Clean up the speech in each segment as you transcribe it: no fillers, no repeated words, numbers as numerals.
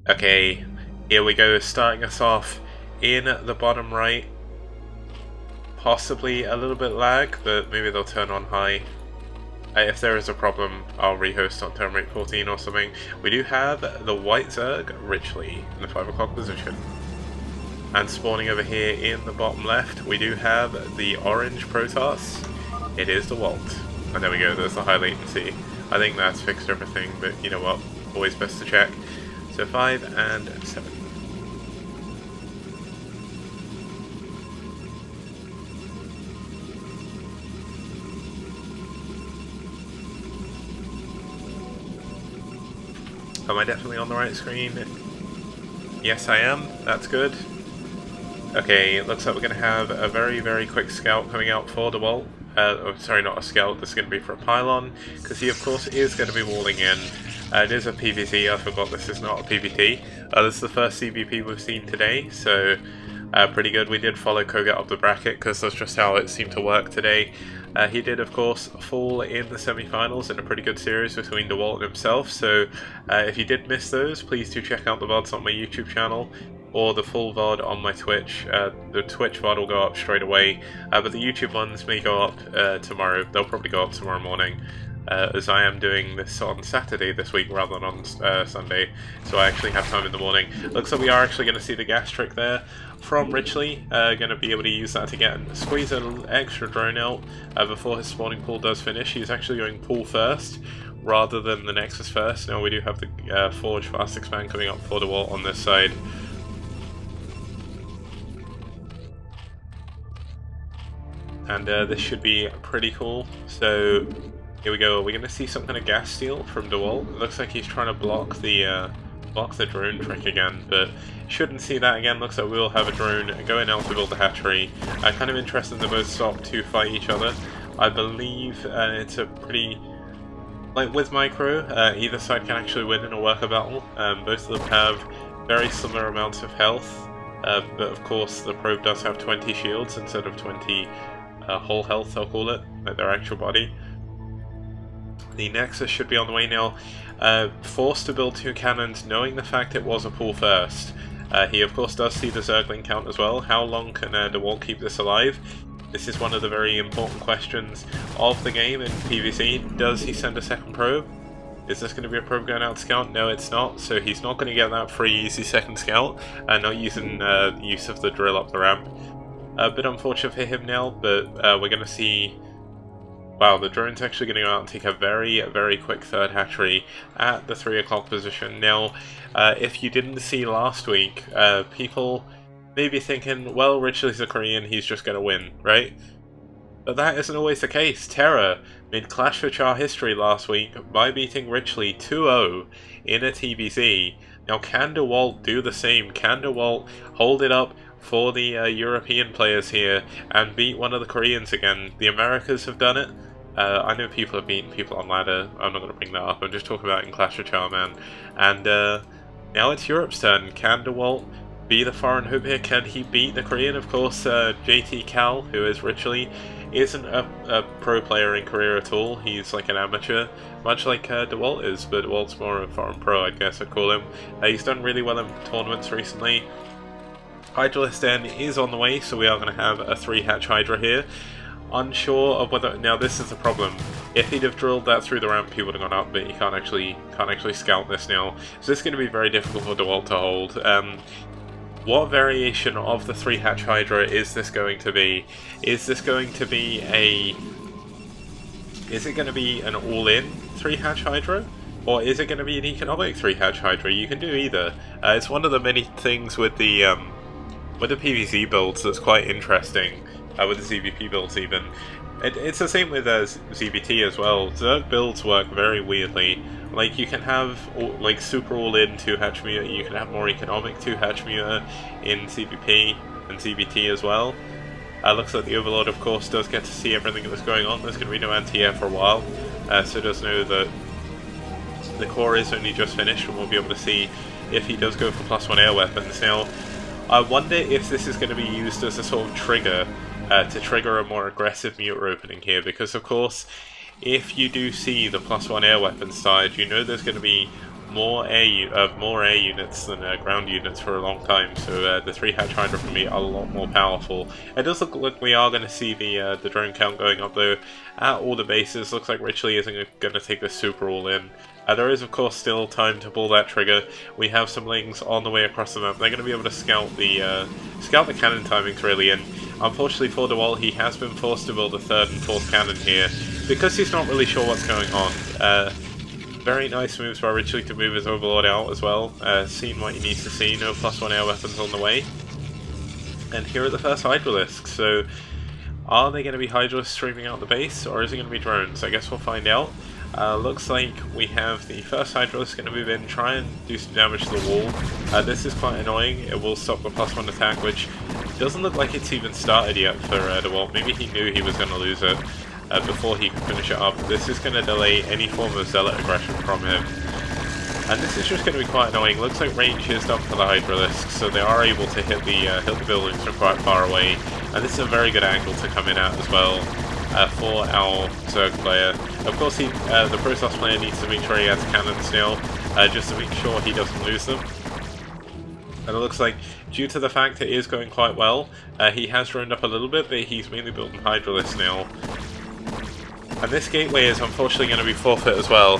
Okay, here we go, starting us off in the bottom right. Possibly a little bit lag, but maybe they'll turn on high. If there is a problem, I'll rehost on turn rate 14 or something. We do have the white Zerg, Richly, in the 5 o'clock position. And spawning over here in the bottom left, we do have the orange Protoss. It is the Walt. And there we go, there's the high latency. I think that's fixed everything, but you know what, always best to check. So 5 and 7. Am I definitely on the right screen? Yes, I am. That's good. Okay, it looks like we're going to have a very, very quick scout coming out for the wall. Oh, sorry, not a scout. This is going to be for a pylon, because he, of course, is going to be walling in. It is a PvZ. I forgot this is not a PvP. This is the first CVP we've seen today, so pretty good. We did follow Koget up the bracket, because that's just how it seemed to work today. He did, of course, fall in the semi-finals in a pretty good series between DeWalt and himself, so if you did miss those, please do check out the VODs on my YouTube channel, or the full VOD on my Twitch. The Twitch VOD will go up straight away, but the YouTube ones may go up tomorrow. They'll probably go up tomorrow morning, as I am doing this on Saturday this week rather than on Sunday, so I actually have time in the morning. Looks like we are actually going to see the gas trick there from Richly, going to be able to use that to get squeeze a little extra drone out before his spawning pool does finish. He's actually going pool first rather than the Nexus first. Now we do have the Forge Fast Expand coming up for the wall on this side. And this should be pretty cool. So here we go. We're going to see some kind of gas steal from DeWalt. It looks like he's trying to block the drone trick again, but shouldn't see that again. Looks like we will have a drone going out to build the hatchery. Kind of interested in the both stop to fight each other. I believe it's a pretty... like with Micro, either side can actually win in a worker battle. Both of them have very similar amounts of health, but of course the probe does have 20 shields instead of 20 whole health, I'll call it, like their actual body. The Nexus should be on the way now. Forced to build 2 cannons, knowing the fact it was a pool first. He of course does see the Zergling count as well. How long can DeWalt keep this alive? This is one of the very important questions of the game in PvZ. Does he send a second probe? Is this going to be a probe going out to scout? No, it's not, so he's not going to get that free easy second scout, not using use of the drill up the ramp. A bit unfortunate for him now, but we're going to see... wow, the drone's actually going to go out and take a very, very quick third hatchery at the 3 o'clock position. Now, if you didn't see last week, people may be thinking, well, Richly's a Korean, he's just going to win, right? But that isn't always the case. Terra made Clash for Char history last week by beating Richly 2-0 in a TBZ. Now, can DeWalt do the same? Can DeWalt hold it up for the European players here and beat one of the Koreans again? The Americas have done it. I know people have beaten people on ladder. I'm not going to bring that up. I'm just talking about in Clash of Char, man. And now it's Europe's turn. Can DeWalt be the foreign hope here? Can he beat the Korean? Of course, JT Cal, who is Richly, isn't a pro player in Korea at all. He's like an amateur, much like DeWalt is, but DeWalt's more of a foreign pro, I guess I'd call him. He's done really well in tournaments recently. Hydralisk Den is on the way, so we are going to have a 3-hatch Hydra here. Unsure of whether... now this is the problem. If he'd have drilled that through the ramp, he would have gone up, but he can't actually scout this now. So this is going to be very difficult for DeWalt to hold. What variation of the 3-hatch Hydra is this going to be? Is this going to be a... is it going to be an all-in 3-hatch Hydra? Or is it going to be an economic 3-hatch Hydra? You can do either. It's one of the many things with the PvZ builds that's quite interesting, with the ZVP builds even. It's the same with ZVT as well. Zerg builds work very weirdly. Like, you can have like super all-in 2-hatch Muta, you can have more economic 2-hatch Muta in CVP and ZVT as well. Looks like the Overlord, of course, does get to see everything that's going on. There's going to be no anti-air for a while, so does know that the core is only just finished, and we'll be able to see if he does go for +1 air weapons. Now, I wonder if this is going to be used as a sort of trigger to trigger a more aggressive Muta opening here, because of course if you do see the +1 air weapon side, you know there's going to be more air units than ground units for a long time, so the 3-hatch Hydra can be a lot more powerful. It does look like we are going to see the drone count going up though at all the bases. Looks like Richley isn't going to take this super all in. There is of course still time to pull that trigger. We have some Lings on the way across the map. They're going to be able to scout the cannon timings really, and unfortunately for DeWalt, he has been forced to build a 3rd and 4th cannon here because he's not really sure what's going on. Very nice moves by Richley to move his Overlord out as well. Seen what he needs to see, no +1 air weapons on the way. And here are the first Hydralisks. So, are they going to be Hydralisks streaming out the base, or is it going to be drones? I guess we'll find out. Looks like we have the first Hydralisk going to move in, try and do some damage to the wall. This is quite annoying. It will stop the +1 attack, which doesn't look like it's even started yet for DeWalt. Maybe he knew he was going to lose it before he could finish it up. This is going to delay any form of Zealot aggression from him. And this is just going to be quite annoying. Looks like range is done for the Hydralisk, so they are able to hit the buildings from quite far away. And this is a very good angle to come in at as well for our Zerg player. Of course, the Protoss player needs to make sure he has cannons now, just to make sure he doesn't lose them. And it looks like, due to the fact it is going quite well, he has droned up a little bit, but he's mainly building Hydralisks now. And this gateway is unfortunately going to be forfeit as well.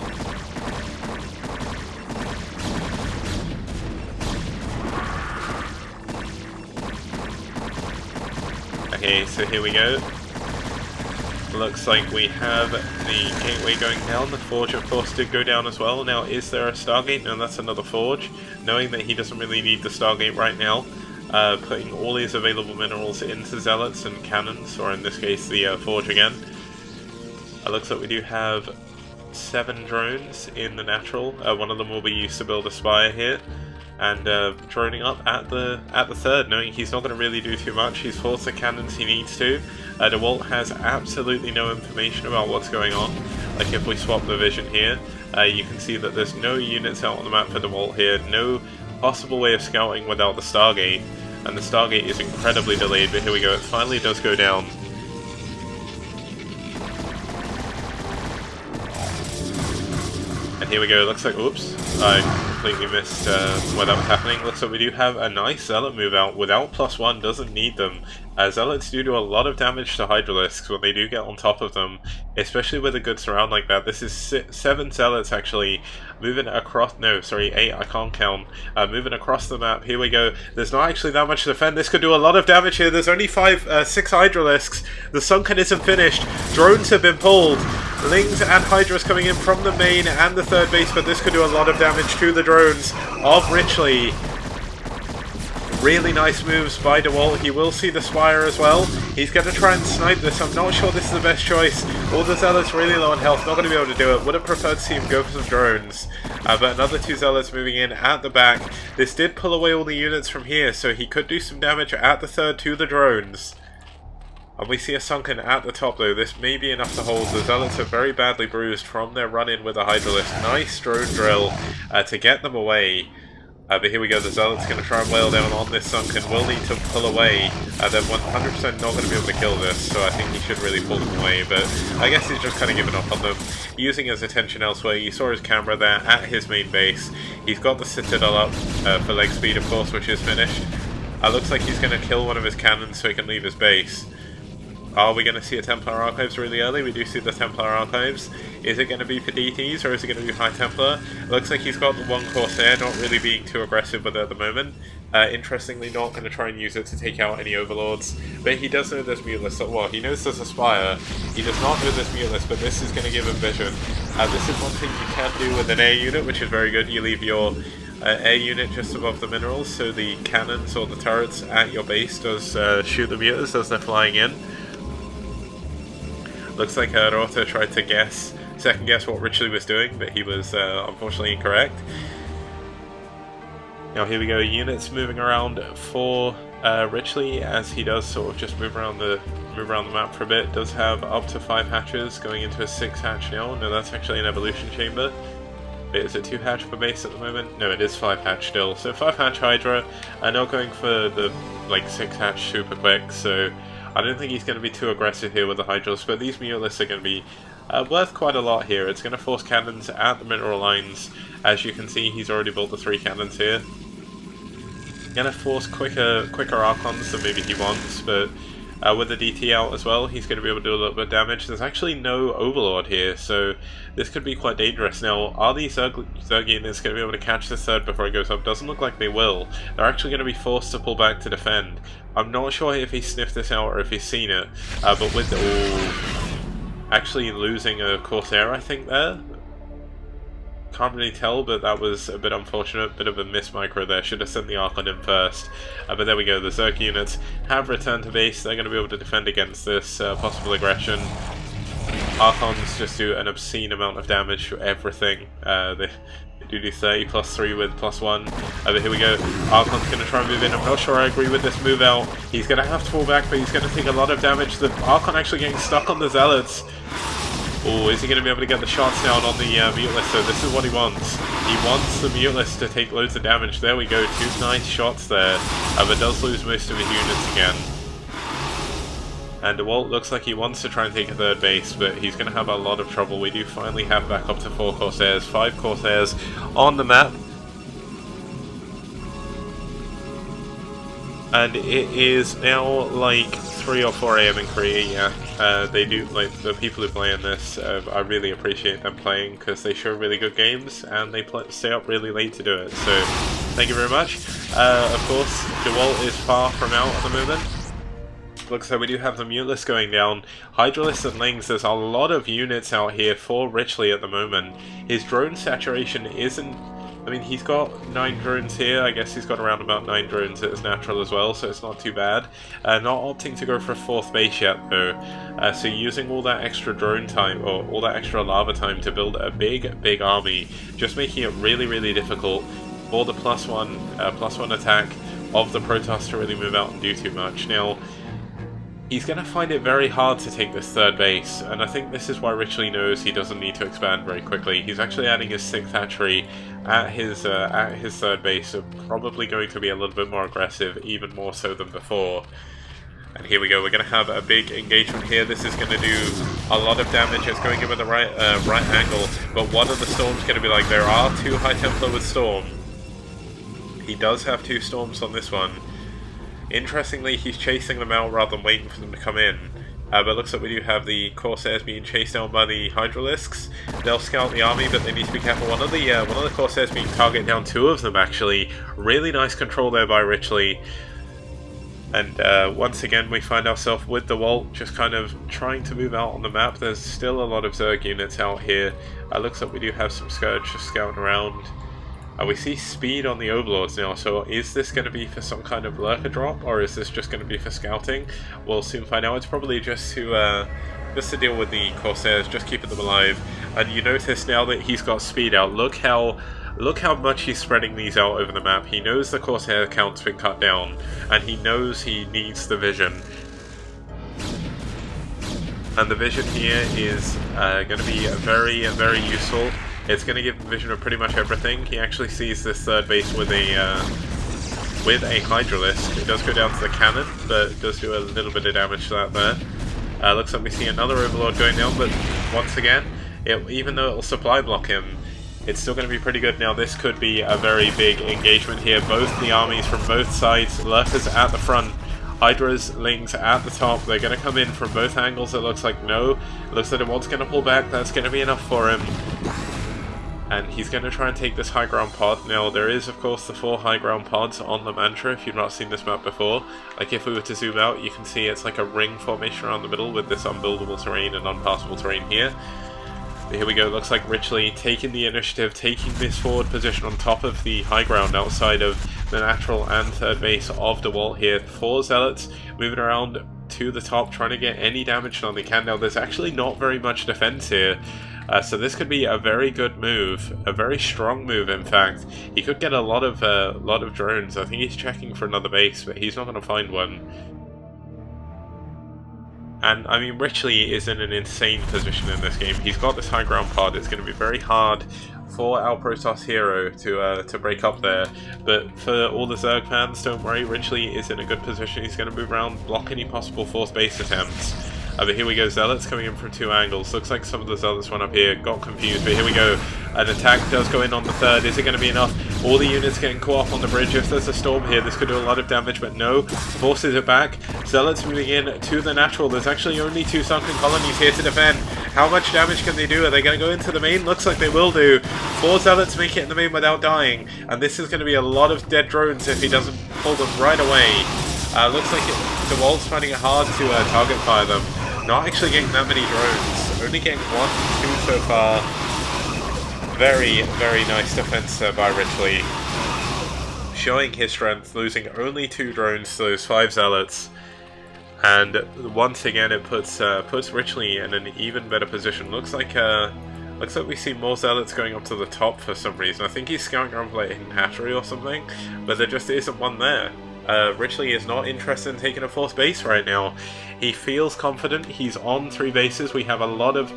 Okay, so here we go. Looks like we have the gateway going down. The forge, of course, did go down as well. Now, is there a Stargate? No, that's another forge. Knowing that he doesn't really need the Stargate right now, putting all his available minerals into Zealots and cannons, or in this case, the forge again. It looks like we do have 7 drones in the natural. One of them will be used to build a spire here. And droning up at the 3rd, knowing he's not going to really do too much. He's forced the cannons he needs to. DeWalt has absolutely no information about what's going on. Like if we swap the vision here, you can see that there's no units out on the map for DeWalt here. No possible way of scouting without the Stargate. And the Stargate is incredibly delayed, but here we go. It finally does go down. And here we go, looks like, oops, I completely missed where that was happening. Looks like we do have a nice Zealot move out without +1, doesn't need them. Zealots do a lot of damage to Hydralisks when they do get on top of them, especially with a good surround like that. This is 7 Zealots actually moving across, no, sorry, 8, I can't count, moving across the map. Here we go. There's not actually that much to defend. This could do a lot of damage here. There's only 6 Hydralisks. The Sunken isn't finished. Drones have been pulled. Lings and Hydras coming in from the main and the 3rd base, but this could do a lot of damage to the drones of Richley. Really nice moves by DeWalt. He will see the Spire as well. He's going to try and snipe this. I'm not sure this is the best choice. All the Zealots really low on health. Not going to be able to do it. Would have preferred to see him go for some drones. But another 2 Zealots moving in at the back. This did pull away all the units from here, so he could do some damage at the 3rd to the drones. And we see a Sunken at the top though. This may be enough to hold. The Zealots are very badly bruised from their run-in with a Hydralisk. Nice drone drill to get them away. But here we go, the Zealot's going to try and whale down on this Sunken. Will need to pull away. They're 100% not going to be able to kill this, so I think he should really pull them away. But I guess he's just kind of given up on them, using his attention elsewhere. You saw his camera there at his main base. He's got the Citadel up for leg speed, of course, which is finished. Looks like he's going to kill one of his cannons so he can leave his base. Are we going to see a Templar Archives really early? We do see the Templar Archives. Is it going to be for DTs or is it going to be High Templar? Looks like he's got the 1 Corsair, not really being too aggressive with it at the moment. Interestingly, not going to try and use it to take out any Overlords. But he does know there's Mutalist. Well, he knows there's a Spire. He does not know there's Mutalist, but this is going to give him vision. This is one thing you can do with an air unit, which is very good. You leave your air unit just above the minerals, so the cannons or the turrets at your base does shoot the Mutas as they're flying in. Looks like Rota tried to second guess what Richley was doing, but he was unfortunately incorrect. Now here we go, units moving around for Richley as he does sort of just move around the map for a bit. Does have up to 5 hatches going into a 6 hatch now. No, that's actually an evolution chamber. Wait, is it 2 hatch per base at the moment? No, it is 5 hatch still. So 5 hatch Hydra, not going for the 6 hatch super quick, so I don't think he's going to be too aggressive here with the Hydras, but these Mutalisks are going to be worth quite a lot here. It's going to force cannons at the mineral lines. As you can see, he's already built the 3 cannons here. Going to force quicker Archons than maybe he wants, but with the DT out as well, he's going to be able to do a little bit of damage. There's actually no Overlord here, so this could be quite dangerous. Now, are these Zerg units going to be able to catch this third before it goes up? Doesn't look like they will. They're actually going to be forced to pull back to defend. I'm not sure if he sniffed this out or if he's seen it, but with actually losing a Corsair, I think, there. Can't really tell, but that was a bit unfortunate. Bit of a miss micro there. Should have sent the Archon in first. But there we go. The Zerg units have returned to base. They're going to be able to defend against this possible aggression. Archons just do an obscene amount of damage to everything. They do 30 plus 3 with plus 1. But here we go. Archon's going to try and move in. I'm not sure I agree with this move out. He's going to have to fall back, but he's going to take a lot of damage. The Archon actually getting stuck on the Zealots. Oh, is he going to be able to get the shots down on the Mutalist? So this is what he wants. He wants the Mutalist to take loads of damage. There we go, 2 nice shots there. But does lose most of his units again. And DeWalt looks like he wants to try and take a third base, but he's going to have a lot of trouble. We do finally have back up to 4 Corsairs, 5 Corsairs on the map. And it is now like 3 or 4 AM in Korea, yeah. They do, like, the people who play in this, I really appreciate them playing because they show really good games and they stay up really late to do it. So, thank you very much. Of course, DeWalt is far from out at the moment. Looks like we do have the Mutalist going down. Hydralisk and Lings, there's a lot of units out here for Richley at the moment. His drone saturation isn't... I mean, he's got 9 drones here. I guess he's got around about 9 drones at his natural as well, so it's not too bad. Not opting to go for a 4th base yet, though. So using all that extra drone time, or all that extra lava time to build a big army, just making it really, really difficult for the plus one attack of the Protoss to really move out and do too much. Now, he's going to find it very hard to take this 3rd base, and I think this is why Richley knows he doesn't need to expand very quickly. He's actually adding his 6th hatchery at his 3rd base, so probably going to be a little bit more aggressive, even more so than before. And here we go, we're going to have a big engagement here. This is going to do a lot of damage. It's going in with the right angle, but what are the storms going to be like? There are 2 High Templar with Storm. He does have 2 storms on this one. Interestingly, he's chasing them out rather than waiting for them to come in. But it looks like we do have the Corsairs being chased down by the Hydralisks. They'll scout the army, but they need to be careful. One of the Corsairs being targeted down, 2 of them actually. Really nice control there by Richley. And once again, we find ourselves with DeWalt just kind of trying to move out on the map. There's still a lot of Zerg units out here. Looks like we do have some Scourge just scouting around. We see speed on the Overlords now, so is this going to be for some kind of lurker drop, or is this just going to be for scouting? We'll soon find out. It's probably just to deal with the Corsairs, just keeping them alive. And you notice now that he's got speed out, look how much he's spreading these out over the map. He knows the Corsair count's been cut down, and he knows he needs the vision. And the vision here is going to be very, very useful. It's going to give him vision of pretty much everything. He actually sees this 3rd base with a Hydralisk. It does go down to the cannon, but it does do a little bit of damage to that there. Looks like we see another Overlord going down, but once again, even though it will supply block him, it's still going to be pretty good. Now this could be a very big engagement here. Both the armies from both sides, Lurkers at the front, Hydra's, Lings at the top. They're going to come in from both angles, it looks like. No, it looks like DeWalt's going to pull back. That's going to be enough for him. And he's going to try and take this high ground pod. Now there is of course the 4 high ground pods on the Mantra if you've not seen this map before. Like if we were to zoom out, you can see it's like a ring formation around the middle with this unbuildable terrain and unpassable terrain here. But here we go, looks like Richley taking the initiative, taking this forward position on top of the high ground outside of the natural and 3rd base of DeWalt here. 4 Zealots moving around to the top, trying to get any damage done they can. Now there's actually not very much defense here. So this could be a very good move, a very strong move in fact. He could get a lot of drones. I think he's checking for another base, but he's not going to find one. And I mean, Richley is in an insane position in this game. He's got this high ground pod. It's going to be very hard for our Protoss hero to break up there. But for all the Zerg fans, don't worry, Richley is in a good position. He's going to move around, block any possible 4th base attempts. But here we go, Zealots coming in from 2 angles. Looks like some of the Zealots went up here, got confused, but here we go. An attack does go in on the 3rd. Is it going to be enough? All the units getting caught up on the bridge. If there's a storm here, this could do a lot of damage, but no. Forces it back. Zealots moving in to the natural. There's actually only 2 sunken colonies here to defend. How much damage can they do? Are they going to go into the main? Looks like they will do. 4 Zealots make it in the main without dying, and this is going to be a lot of dead drones if he doesn't pull them right away. Looks like DeWalt's finding it hard to target fire them. Not actually getting that many drones. Only getting 1, 2 so far. Very, very nice defense by Ridgely. Showing his strength, losing only 2 drones to those 5 Zealots. And once again it puts Ridgely in an even better position. Looks like we see more Zealots going up to the top for some reason. I think he's scouting around for like a hidden hatchery or something, but there just isn't one there. Ridgely is not interested in taking a 4th base right now. He feels confident. He's on 3 bases. We have a lot of...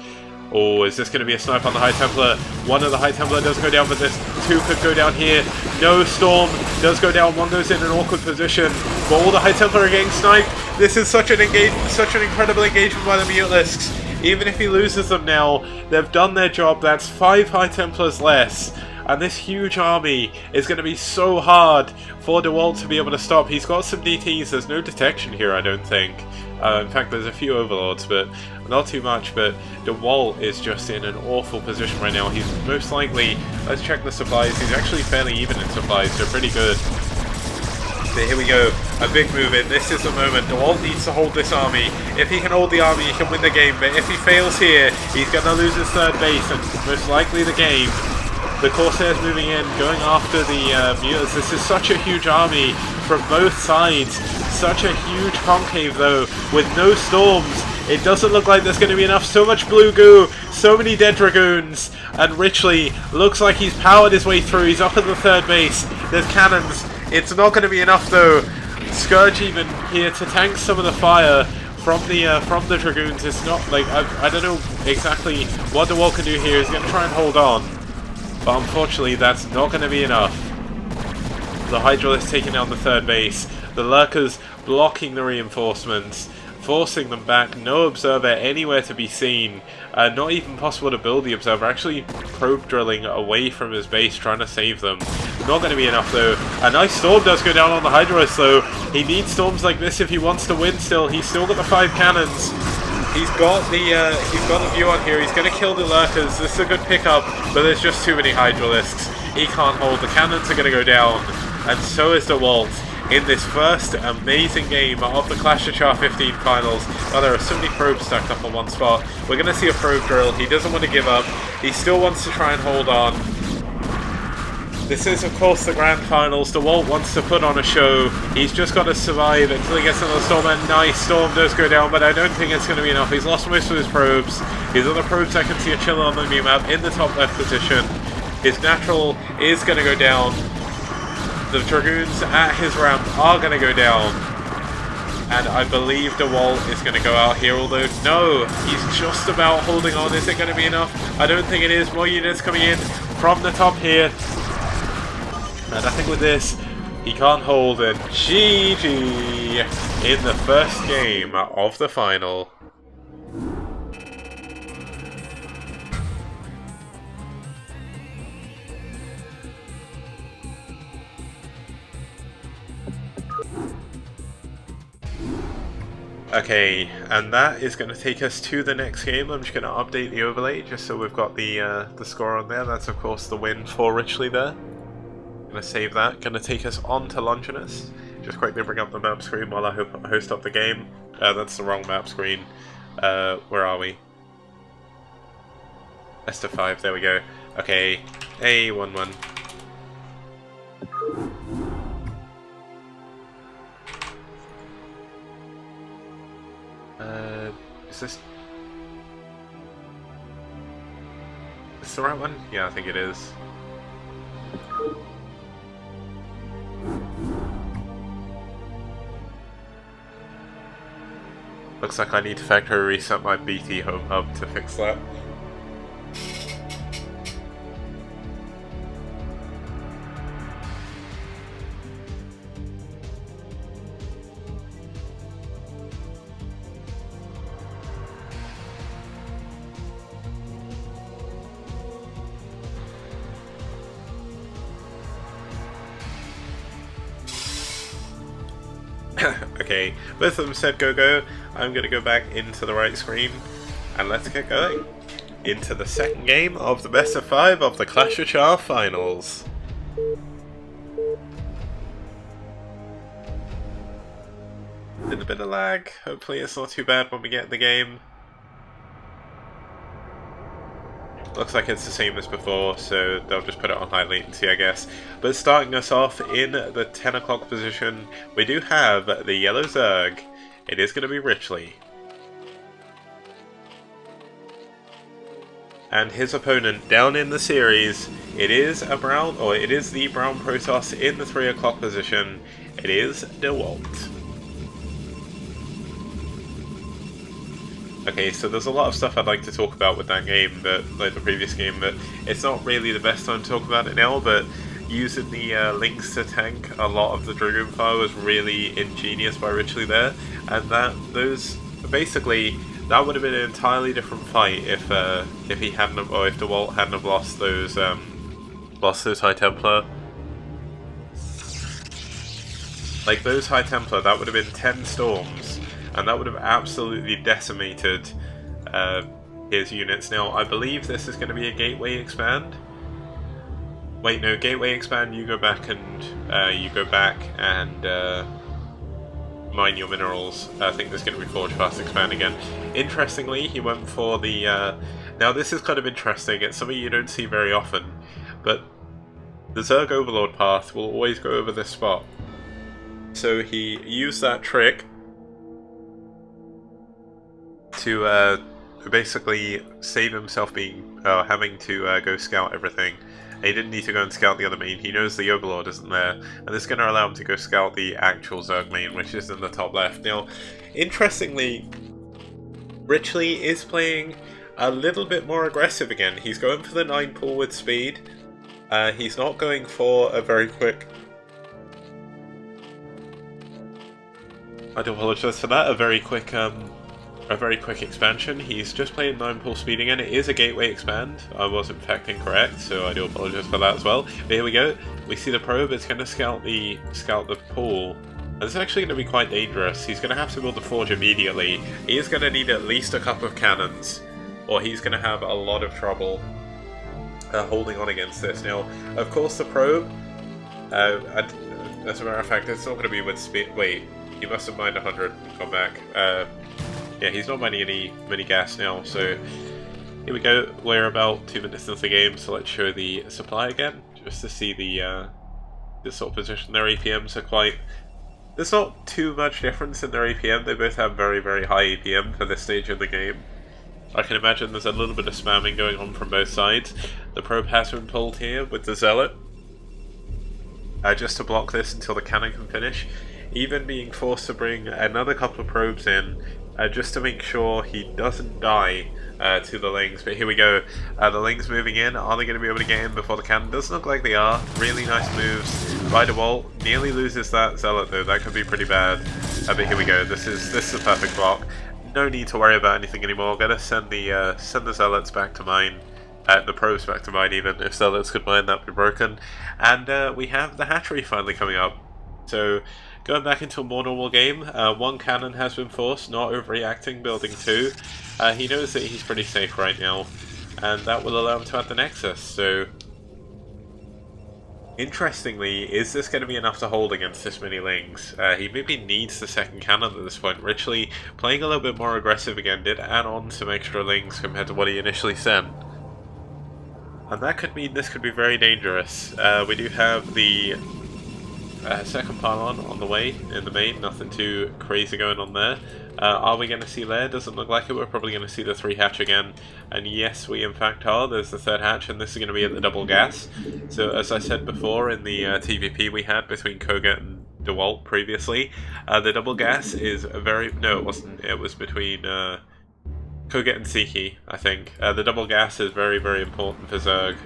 Oh, is this going to be a snipe on the High Templar? One of the High Templar does go down, but this 2 could go down here. No, Storm does go down. 1 goes in an awkward position. But all the High Templar are getting sniped. This is such an incredible engagement by the Mutalisks. Even if he loses them now, they've done their job. That's 5 High Templars less. And this huge army is going to be so hard for DeWalt to be able to stop. He's got some DTs. There's no detection here, I don't think. In fact, there's a few Overlords, but not too much. But DeWalt is just in an awful position right now. He's most likely... Let's check the supplies. He's actually fairly even in supplies, so pretty good. So here we go. A big move in. This is the moment. DeWalt needs to hold this army. If he can hold the army, he can win the game. But if he fails here, he's going to lose his 3rd base and most likely the game. The Corsairs moving in, going after the Mutants. This is such a huge army from both sides. Such a huge concave though, with no storms. It doesn't look like there's going to be enough. So much blue goo, so many dead Dragoons. And Ridgely looks like he's powered his way through. He's up at the 3rd base. There's cannons. It's not going to be enough though. Scourge even here to tank some of the fire from the Dragoons. It's not like, I don't know exactly what DeWalt can do here. He's going to try and hold on. But unfortunately, that's not going to be enough. The Hydralisk taking down the 3rd base. The Lurkers blocking the reinforcements, forcing them back. No Observer anywhere to be seen. Not even possible to build the Observer. Actually probe drilling away from his base, trying to save them. Not going to be enough though. A nice Storm does go down on the Hydralisk though. He needs Storms like this if he wants to win still. He's still got the 5 cannons. He's got the view on here. He's going to kill the Lurkers. This is a good pickup, but there's just too many Hydralisks. He can't hold. The cannons are going to go down, and so is DeWalt in this first amazing game of the Clash of Char 15 finals. Oh, there are so many probes stacked up on one spot. We're going to see a probe drill. He doesn't want to give up. He still wants to try and hold on. This is, of course, the Grand Finals. DeWalt wants to put on a show. He's just got to survive until he gets another Storm. And nice, Storm does go down, but I don't think it's going to be enough. He's lost most of his probes. His other probes, I can see, are chilling on the new map in the top left position. His natural is going to go down. The Dragoons at his ramp are going to go down. And I believe DeWalt is going to go out here, although no, he's just about holding on. Is it going to be enough? I don't think it is. More units coming in from the top here. And I think with this, he can't hold, and GG in the first game of the final. Okay, and that is going to take us to the next game. I'm just going to update the overlay just so we've got the score on there. That's of course the win for Ridgely there. Gonna save that. Gonna take us on to Longinus. Just quickly bring up the map screen while I host up the game. That's the wrong map screen. Where are we? S5. There we go. Okay. A11. Is this the right one? Yeah, I think it is. Looks like I need to factory reset my BT home hub to fix that. Okay, both of them said go go. I'm gonna go back into the right screen and let's get going into the second game of the best of 5 of the Clash of Char finals. With a bit of lag, hopefully it's not too bad when we get in the game. Looks like it's the same as before, so they'll just put it on high latency, I guess. But starting us off in the 10 o'clock position, we do have the yellow Zerg. It is going to be Richly. And his opponent down in the series, it is the brown Protoss in the 3 o'clock position. It is DeWalt. Okay, so there's a lot of stuff I'd like to talk about with that game, but like the previous game, but it's not really the best time to talk about it now, but using the links to tank a lot of the Dragoon Fire was really ingenious by Richly there, and that would have been an entirely different fight if he hadn't, or if DeWalt hadn't have lost those High Templar. Like those High Templar, that would have been 10 storms. And that would have absolutely decimated his units. Now, I believe this is going to be a Gateway Expand. Wait, no, Gateway Expand, you go back and mine your minerals. I think there's going to be Forge Fast Expand again. Interestingly, he went for the... now, this is kind of interesting. It's something you don't see very often. But the Zerg Overlord path will always go over this spot. So he used that trick to basically save himself having to go scout everything. He didn't need to go and scout the other main. He knows the Overlord isn't there, and this is going to allow him to go scout the actual Zerg main, which is in the top left. Now, interestingly, Richly is playing a little bit more aggressive again. He's going for the 9 pull with speed. He's not going for a very quick... I do apologise for that. A very quick expansion. He's just playing 9 pull speed again. It is a Gateway Expand. I was in fact incorrect, so I do apologise for that as well. But here we go. We see the probe. It's going to scout the pull. And it's actually going to be quite dangerous. He's going to have to build the forge immediately. He is going to need at least a couple of cannons, or he's going to have a lot of trouble holding on against this. Now, of course, the probe. As a matter of fact, it's not going to be with speed. Wait, he must have mined 100 and gone back. Yeah, he's not mining any gas now, so here we go. We're about 2 minutes into the game, so let's show the supply again, just to see the sort of position. Their APMs are quite... There's not too much difference in their APM. They both have very, very high APM for this stage of the game. I can imagine there's a little bit of spamming going on from both sides. The probe has been pulled here with the Zealot, just to block this until the cannon can finish. Even being forced to bring another couple of probes in, just to make sure he doesn't die to the Lings. But here we go. The Lings moving in. Are they going to be able to get in before the cannon? Doesn't look like they are. Really nice moves by DeWalt. Nearly loses that Zealot though. That could be pretty bad. But here we go. This is a perfect block. No need to worry about anything anymore. Gonna send the Zealots back to mine. The probes back to mine even. If Zealots could mine, that would be broken. And we have the hatchery finally coming up. So... going back into a more normal game, 1 cannon has been forced, not overreacting, building 2. He knows that he's pretty safe right now, and that will allow him to add the Nexus, so... Interestingly, is this going to be enough to hold against this many Lings? He maybe needs the 2nd cannon at this point. Richly, playing a little bit more aggressive again, did add on some extra Lings compared to what he initially sent. And that could mean this could be very dangerous. We do have the... second pylon on the way in the main, nothing too crazy going on there. Are we going to see Lair? Doesn't look like it. We're probably going to see the 3 hatch again. And yes, we in fact are. There's the 3rd hatch, and this is going to be at the double gas. So as I said before in the TVP we had between Koga and DeWalt previously, the double gas is very... No, it wasn't. It was between Koga and Siki, I think. The double gas is very, very important for Zerg.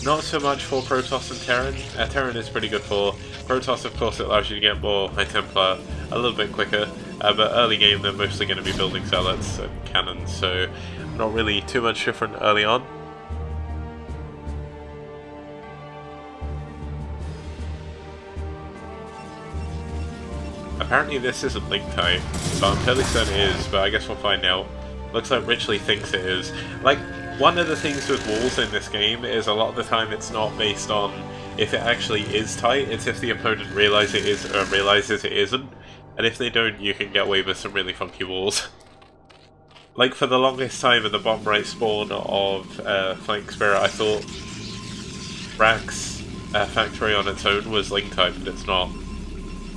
Not so much for Protoss and Terran. Terran is pretty good for. Protoss, of course, it allows you to get more High Templar a little bit quicker, but early game they're mostly going to be building Zealots and Cannons, so not really too much different early on. apparently this isn't link type, but I'm fairly certain it is, but I guess we'll find out. Looks like Richley thinks it is. Like, one of the things with walls in this game is a lot of the time it's not based on if it actually is tight, it's if the opponent realizes it is or realizes it isn't. And if they don't, you can get away with some really funky walls. Like, for the longest time in the bottom right spawn of Flank Spirit, I thought Rack's factory on its own was link type, but it's not.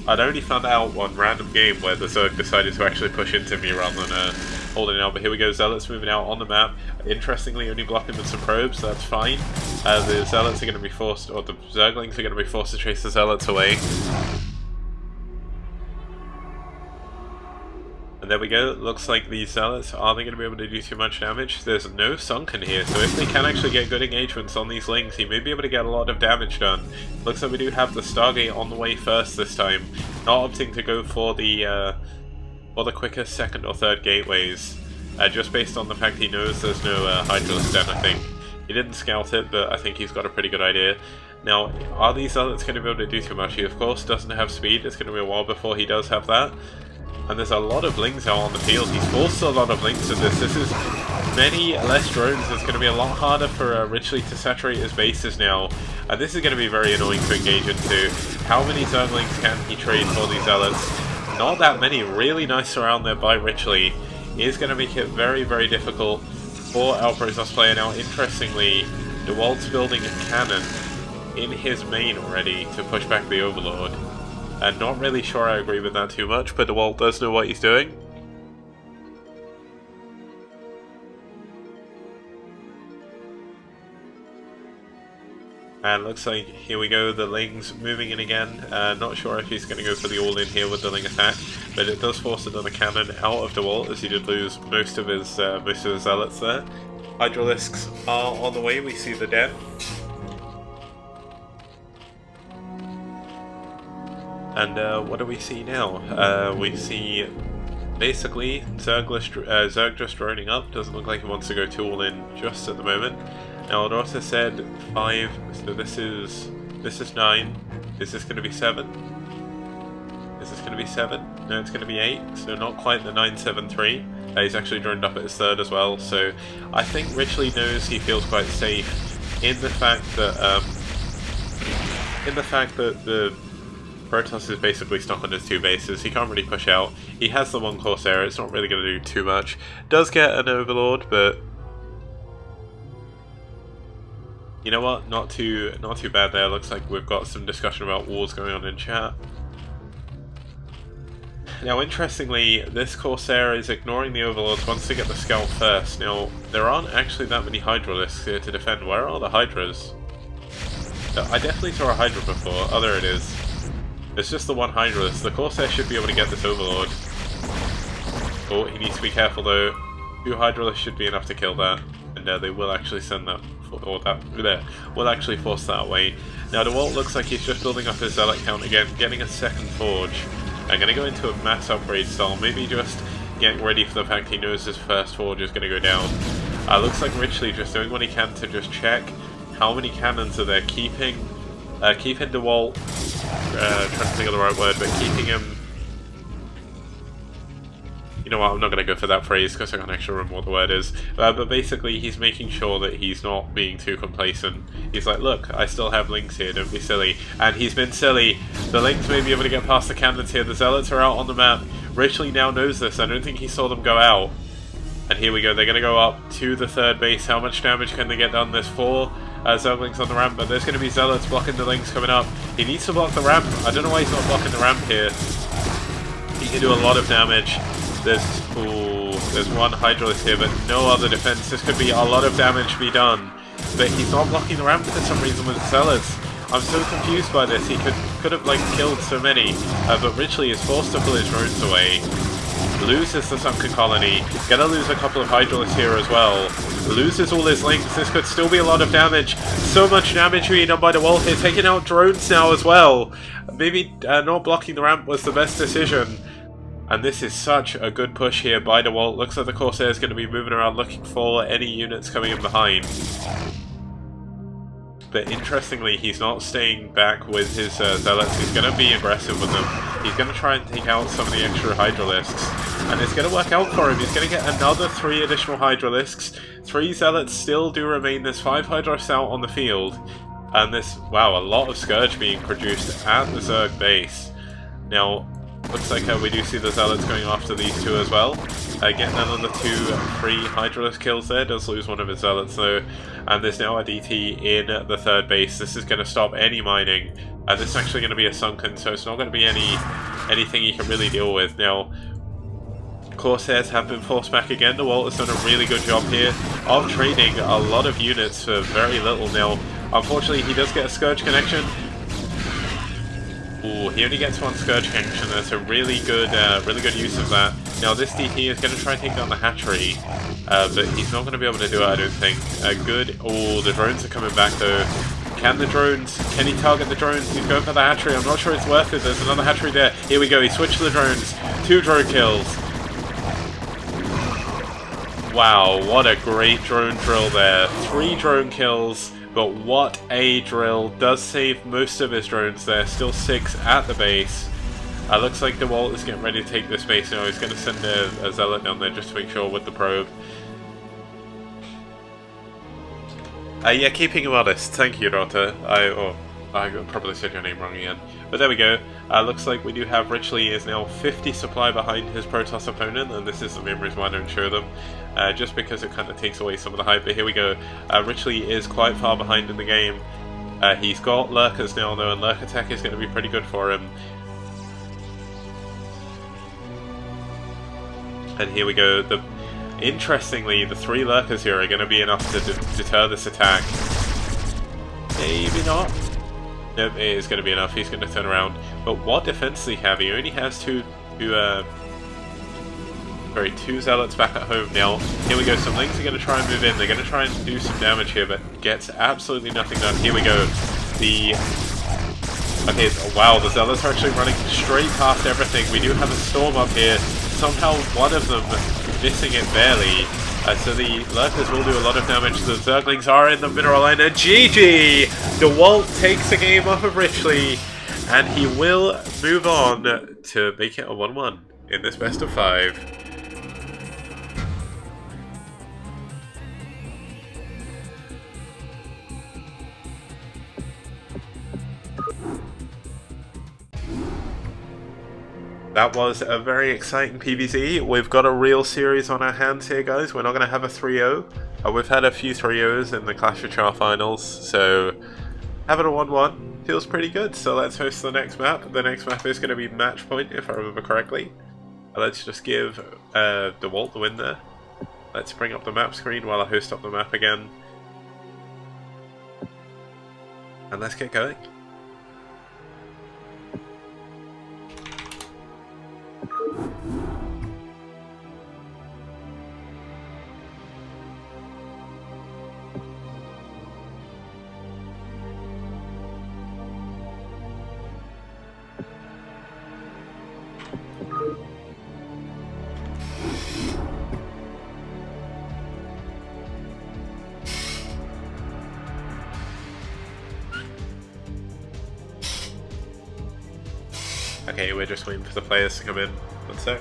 I'd only found out one random game where the Zerg decided to actually push into me rather than holding out, but here we go, Zealots moving out on the map. Interestingly, only blocking with some probes, so that's fine. The Zealots are going to be forced, or the Zerglings are going to be forced to chase the Zealots away. And there we go, looks like the Zealots aren't going to be able to do too much damage. There's no Sunken here, so if they can actually get good engagements on these Lings, he may be able to get a lot of damage done. Looks like we do have the Stargate on the way first this time, not opting to go for the quicker second or third gateways, just based on the fact he knows there's no Hydralisk Den, I think. He didn't scout it, but I think he's got a pretty good idea. Now, are these Zealots going to be able to do too much? He of course doesn't have speed, it's going to be a while before he does have that. And there's a lot of Lings out on the field. He's forced a lot of Lings to this. This is many less drones. It's going to be a lot harder for Richley to saturate his bases now. And this is going to be very annoying to engage into. How many Zerglings can he trade for these Zealots? Not that many. Really nice around there by Richley. Is going to make it very, very difficult for Alprozos player. Now, interestingly, DeWalt's building a cannon in his main already to push back the Overlord. And not really sure I agree with that too much, but DeWalt does know what he's doing. And looks like, here we go, the Ling's moving in again. Not sure if he's going to go for the all-in here with the Ling attack, but it does force another cannon out of DeWalt, as he did lose most of his Zealots there. Hydralisks are on the way, we see the Den. And what do we see now? We see basically Zerg just droning up. Doesn't look like he wants to go too all in just at the moment. Now, it also said 5, so this is 9. Is this going to be 7? Is this going to be 7? No, it's going to be 8, so not quite the 973. He's actually droned up at his 3rd as well, so I think Richley knows he feels quite safe in the fact that the Protoss is basically stuck on his 2 bases. He can't really push out. He has the 1 Corsair, it's not really going to do too much. Does get an Overlord, but you know what? Not too bad there. Looks like we've got some discussion about wars going on in chat. Now, interestingly, this Corsair is ignoring the Overlords, wants to get the Scout first. Now, there aren't actually that many Hydralisks here to defend. Where are the Hydras? I definitely saw a Hydra before. Oh, there it is. It's just the 1 Hydralisk. The Corsair should be able to get this Overlord. Oh, he needs to be careful though. 2 Hydralisks should be enough to kill that. And they will actually send that, or that, there, will actually force that away. Now, DeWalt looks like he's just building up his Zealot count again, getting a 2nd Forge. I'm going to go into a mass upgrade style, maybe just getting ready for the fact he knows his first Forge is going to go down. Looks like Richley just doing what he can to just check how many cannons are there, keeping DeWalt, trying to think of the right word, but keeping him... You know what, I'm not going to go for that phrase because I can't actually remember what the word is. But basically, he's making sure that he's not being too complacent. He's like, look, I still have Lings here, don't be silly. And he's been silly. The Lings may be able to get past the cannons here. The Zealots are out on the map. Richley now knows this. I don't think he saw them go out. And here we go, they're going to go up to the 3rd base. How much damage can they get done? There's 4 Zerglings on the ramp, but there's going to be Zealots blocking the Lings coming up. He needs to block the ramp. I don't know why he's not blocking the ramp here. He can do a lot of damage. There's 1 Hydralisk here, but no other defense. This could be a lot of damage to be done. But he's not blocking the ramp for some reason with Zealots. I'm so confused by this. He could have like killed so many, but Richley is forced to pull his drones away. Loses the Sunken Colony. Gonna lose a couple of Hydralisks here as well. Loses all his Lings. This could still be a lot of damage. So much damage being done by DeWalt here. Taking out drones now as well. Maybe not blocking the ramp was the best decision. And this is such a good push here by DeWalt. Looks like the Corsair is going to be moving around looking for any units coming in behind. but interestingly, he's not staying back with his Zealots. He's going to be aggressive with them. He's going to try and take out some of the extra Hydralisks, and it's going to work out for him. He's going to get another 3 additional Hydralisks. 3 Zealots still do remain. There's 5 Hydralisks out on the field, and this, wow, a lot of Scourge being produced at the Zerg base. Now, looks like we do see the Zealots going after these 2 as well. Getting another 3 Hydralisk kills there, does lose one of his Zealots though. And there's now a DT in the 3rd base. This is going to stop any mining. This is actually going to be a sunken, so it's not going to be anything you can really deal with. Now, Corsairs have been forced back again. DeWalt has done a really good job here of trading a lot of units for very little. Now, unfortunately, he does get a Scourge connection. Ooh, he only gets 1 Scourge connection. That's a really good use of that. Now this DT is going to try and take down the hatchery, but he's not going to be able to do it, I don't think. Good. Oh, the drones are coming back though. Can he target the drones? He's going for the hatchery. I'm not sure it's worth it. There's another hatchery there. Here we go. He switched to the drones. 2 drone kills. Wow, what a great drone drill there. 3 drone kills. But what a drill. Does save most of his drones there. Still 6 at the base. Looks like DeWalt is getting ready to take this base now. He's going to send a Zealot down there just to make sure with the probe. Yeah, keeping him honest. Thank you, Dota. I probably said your name wrong again. But there we go. Looks like we do have Richley is now 50 supply behind his Protoss opponent, and this is the main reason why I don't show them. Just because it kind of takes away some of the hype. But here we go. Richley is quite far behind in the game. He's got Lurkers now though, and Lurker Tech is going to be pretty good for him. And here we go. Interestingly, the 3 Lurkers here are going to be enough to deter this attack. Maybe not. Nope, it is going to be enough. He's going to turn around. But what defense does he have? He only has 2 Zealots back at home now. Here we go. Some Lings are going to try and move in. They're going to try and do some damage here, but gets absolutely nothing done. Here we go. Okay, wow, the Zealots are actually running straight past everything. We do have a Storm up here. Somehow one of them missing it barely. So the Lurkers will do a lot of damage. The Zerglings are in the mineral line, and GG! DeWalt takes the game off of Richley, and he will move on to make it a 1-1 in this best of 5. That was a very exciting PvZ. We've got a real series on our hands here, guys. We're not going to have a 3-0. We've had a few 3-0s in the Clash of Char finals, so having a 1-1 feels pretty good. So let's host the next map. The next map is going to be Match Point, if I remember correctly. Let's just give DeWalt the win there. Let's bring up the map screen while I host up the map again. And let's get going. Okay, we're just waiting for the players to come in. One sec.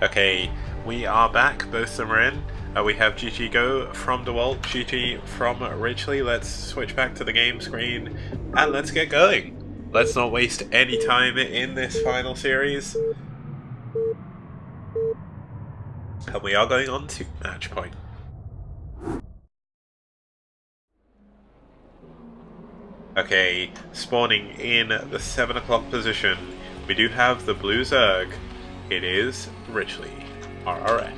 Okay, we are back, both of them are in. We have GG Go from DeWalt, GG from Richley. Let's switch back to the game screen and let's get going. Let's not waste any time in this final series. And we are going on to Match Point. Okay, spawning in the 7 o'clock position, we do have the Blue Zerg. It is Richley, RRF.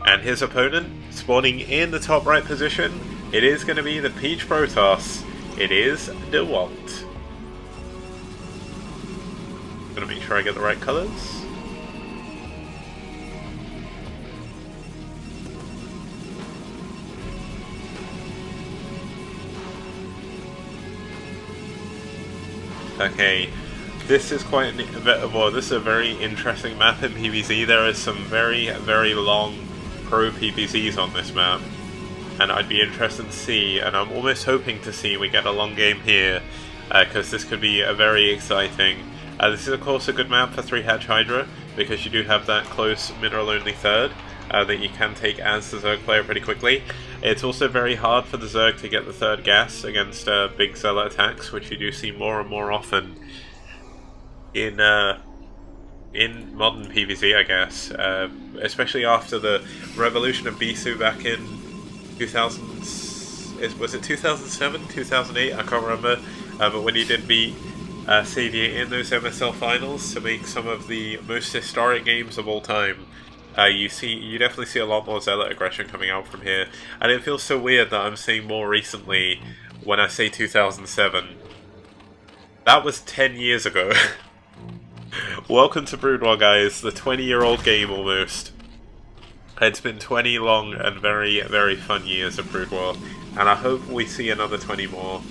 And his opponent, spawning in the top right position, it is going to be the Peach Protoss. It is DeWalt. Gonna make sure I get the right colors. Okay, this is quite well, this is a very interesting map in PvZ. There is some very, very long pro PvZs on this map, and I'd be interested to see, and I'm almost hoping to see we get a long game here, because this could be a very exciting. This is of course a good map for 3-Hatch Hydra, because you do have that close mineral only third that you can take as the Zerg player pretty quickly. It's also very hard for the Zerg to get the third gas against big Zealot attacks, which you do see more and more often in modern PvZ, I guess, especially after the revolution of Bisu back in 2000. Was it 2007, 2008? I can't remember. But when he did beat Savior in those MSL finals to make some of the most historic games of all time, you definitely see a lot more Zealot aggression coming out from here, and it feels so weird that I'm seeing more recently when I say 2007. That was 10 years ago. Welcome to Brood War, guys, the 20-year-old game almost. It's been 20 long and very, very fun years of Brood War, and I hope we see another 20 more.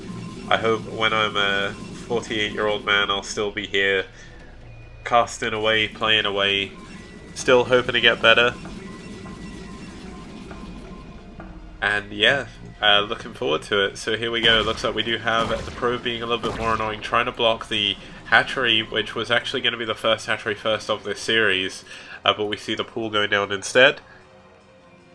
I hope when I'm a 48-year-old man I'll still be here, casting away, playing away, still hoping to get better. And yeah, looking forward to it. So here we go. Looks like we do have the probe being a little bit more annoying, trying to block the hatchery, which was actually going to be the first hatchery first of this series, but we see the pool going down instead.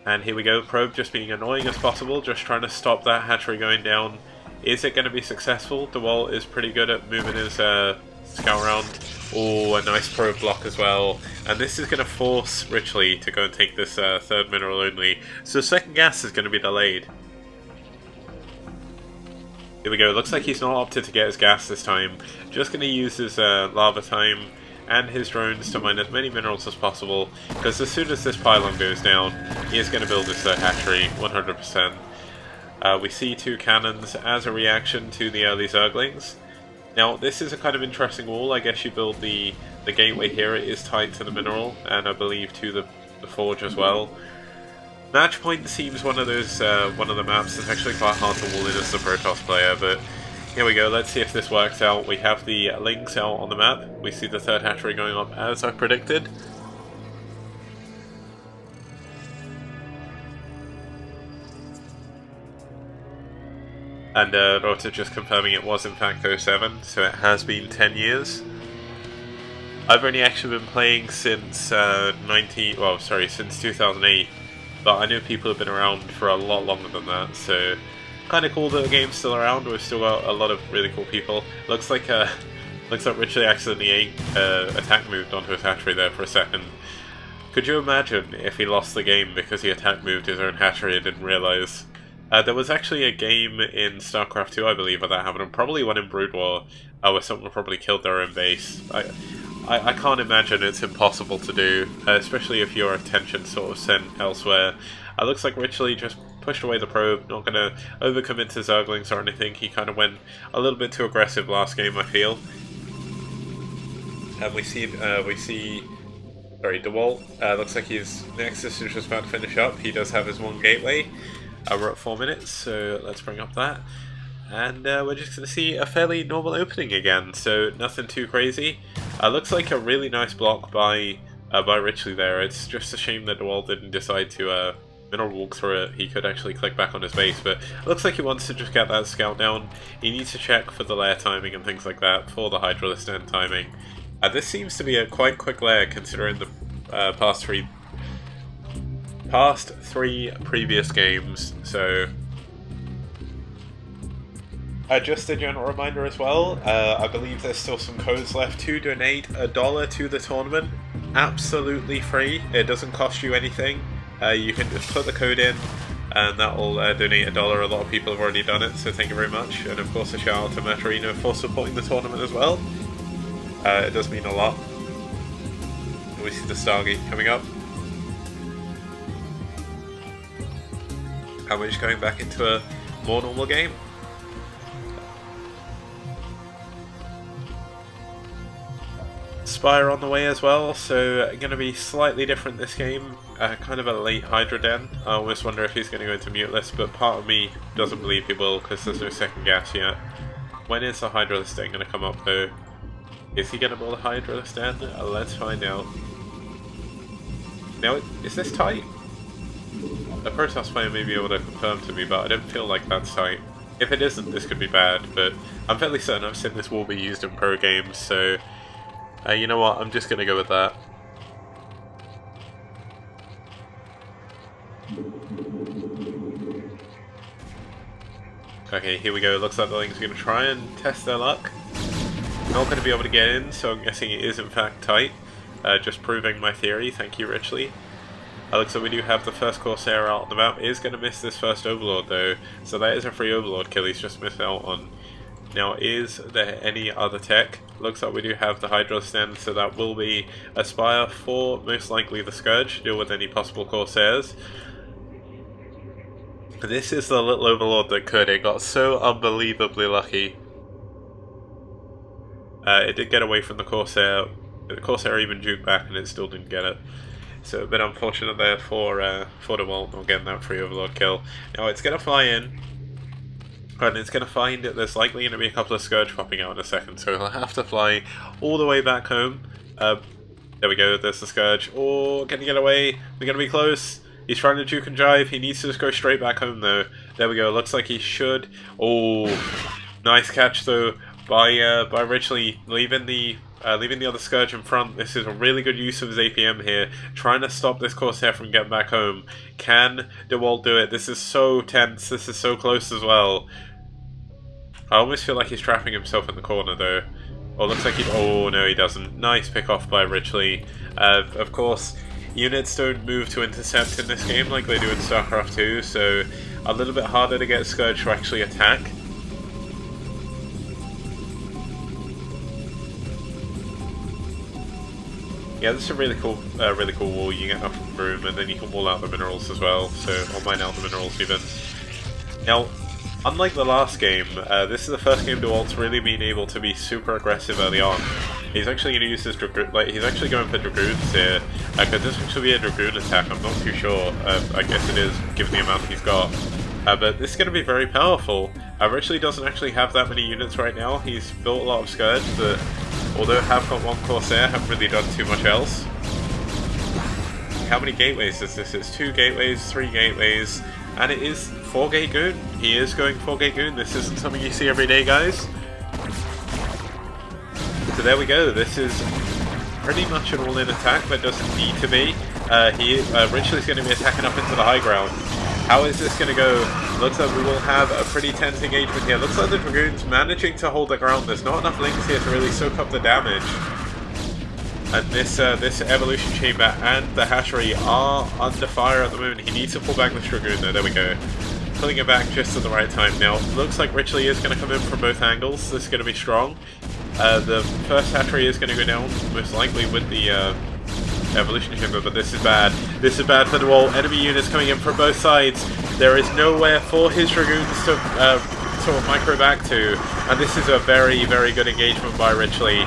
And here we go, probe just being annoying as possible, just trying to stop that hatchery going down. Is it going to be successful? DeWalt is pretty good at moving his scout around. Oh, a nice probe block as well. And this is going to force Richley to go and take this third mineral only. So the second gas is going to be delayed. Here we go. Looks like he's not opted to get his gas this time. Just going to use his lava time and his drones to mine as many minerals as possible, because as soon as this pylon goes down, he is going to build this hatchery 100%. We see two cannons as a reaction to the early Zerglings. Now, this is a kind of interesting wall. I guess you build the gateway here. It is tied to the mineral, and I believe to the forge as well. Match Point seems one of those one of the maps that's actually quite hard to wall in as the Protoss player, but here we go. Let's see if this works out. We have the links out on the map. We see the third hatchery going up as I predicted. And Rota just confirming it was in fact 07, so it has been 10 years. I've only actually been playing since since 2008, but I know people have been around for a lot longer than that, so kind of cool that the game's still around. We've still got a lot of really cool people. Looks like Richley accidentally attack moved onto his hatchery there for a second. Could you imagine if he lost the game because he attack moved his own hatchery and didn't realise? There was actually a game in StarCraft 2, I believe, where that happened, and probably one in Brood War, where someone probably killed their own base. I can't imagine it's impossible to do, especially if your attention's sort of sent elsewhere. Looks like Richley just pushed away the probe, not going to overcommit to Zerglings or anything. He kind of went a little bit too aggressive last game, I feel. And we see DeWalt, looks like his Nexus is just about to finish up. He does have his one gateway. We're at 4 minutes, so let's bring up that. And we're just going to see a fairly normal opening again, so nothing too crazy. Looks like a really nice block by Richley there. It's just a shame that DeWalt didn't decide to mineral walk through it. He could actually click back on his base, but it looks like he wants to just get that scout down. He needs to check for the lair timing and things like that for the Hydralisk end timing. This seems to be a quite quick lair considering the past three previous games, so just a general reminder as well, I believe there's still some codes left to donate $1 to the tournament, absolutely free. It doesn't cost you anything. You can just put the code in and that will donate $1. A lot of people have already done it, so thank you very much. And of course a shout out to Matarino for supporting the tournament as well. It does mean a lot. We see the Stargate coming up. And we're just going back into a more normal game. Spire on the way as well, so going to be slightly different this game. Kind of a late Hydra Den. I always wonder if he's going to go into muteless, but part of me doesn't believe he will because there's no second gas yet. When is the Hydralisk Den going to come up though? Is he going to build a Hydralisk Den? Let's find out. Now, is this tight? A Protoss player may be able to confirm to me, but I don't feel like that's tight. If it isn't, this could be bad, but I'm fairly certain I've seen this will be used in pro games, so you know what, I'm just going to go with that. Okay, here we go. Looks like the Lings are going to try and test their luck. Not going to be able to get in, so I'm guessing it is in fact tight. Just proving my theory, thank you Richly. Looks like we do have the first Corsair out on the map. Is going to miss this first Overlord though, so that is a free Overlord kill he's just missed out on. Now, is there any other tech? Looks like we do have the Hydralisk Den, so that will be a Spire for most likely the Scourge to deal with any possible Corsairs. This is the little Overlord that could. It got so unbelievably lucky. It did get away from the Corsair. The Corsair even juked back and it still didn't get it. So a bit unfortunate there for DeWalt not getting that free Overlord kill. Now it's going to fly in, and it's going to find that there's likely going to be a couple of Scourge popping out in a second, so he'll have to fly all the way back home. There we go, there's the Scourge. Oh, can he get away? We're going to be close. He's trying to juke and jive. He needs to just go straight back home though. There we go, looks like he should. Oh, nice catch though by Richly, leaving the other Scourge in front. This is a really good use of his APM here, trying to stop this Corsair from getting back home. Can DeWalt do it? This is so tense, this is so close as well. I almost feel like he's trapping himself in the corner though. Oh, looks like he... oh no, he doesn't. Nice pick off by Richly. Of course, units don't move to intercept in this game like they do in StarCraft 2, so a little bit harder to get Scourge to actually attack. Yeah, this is a really cool wall. You get enough room, and then you can wall out the minerals as well. So, or mine out the minerals even. Now, unlike the last game, this is the first game DeWalt's really been able to be super aggressive early on. He's actually going to use his Dragoon, like he's actually going for Dragoons here. Could this actually be a Dragoon attack? I'm not too sure. I guess it is, given the amount he's got. But this is going to be very powerful. Richly doesn't actually have that many units right now. He's built a lot of Scourge that, although have got one Corsair, haven't really done too much else. How many gateways is this? It's 2 gateways, 3 gateways, and it is 4-gate Goon. He is going 4-gate Goon. This isn't something you see every day, guys. So there we go. This is pretty much an all-in attack, but doesn't need to be. Richly's going to be attacking up into the high ground. How is this going to go? Looks like we will have a pretty tense engagement here. Looks like the Dragoon's managing to hold the ground. There's not enough Lings here to really soak up the damage. And this Evolution Chamber and the Hatchery are under fire at the moment. He needs to pull back the Dragoon though. There we go. Pulling it back just at the right time. Now, looks like Richly is going to come in from both angles. This is going to be strong. The first Hatchery is going to go down, most likely with the Evolution Chamber, but this is bad. This is bad for DeWalt. Enemy units coming in from both sides. There is nowhere for his Dragoons to sort of micro back to, and this is a very, very good engagement by Richly.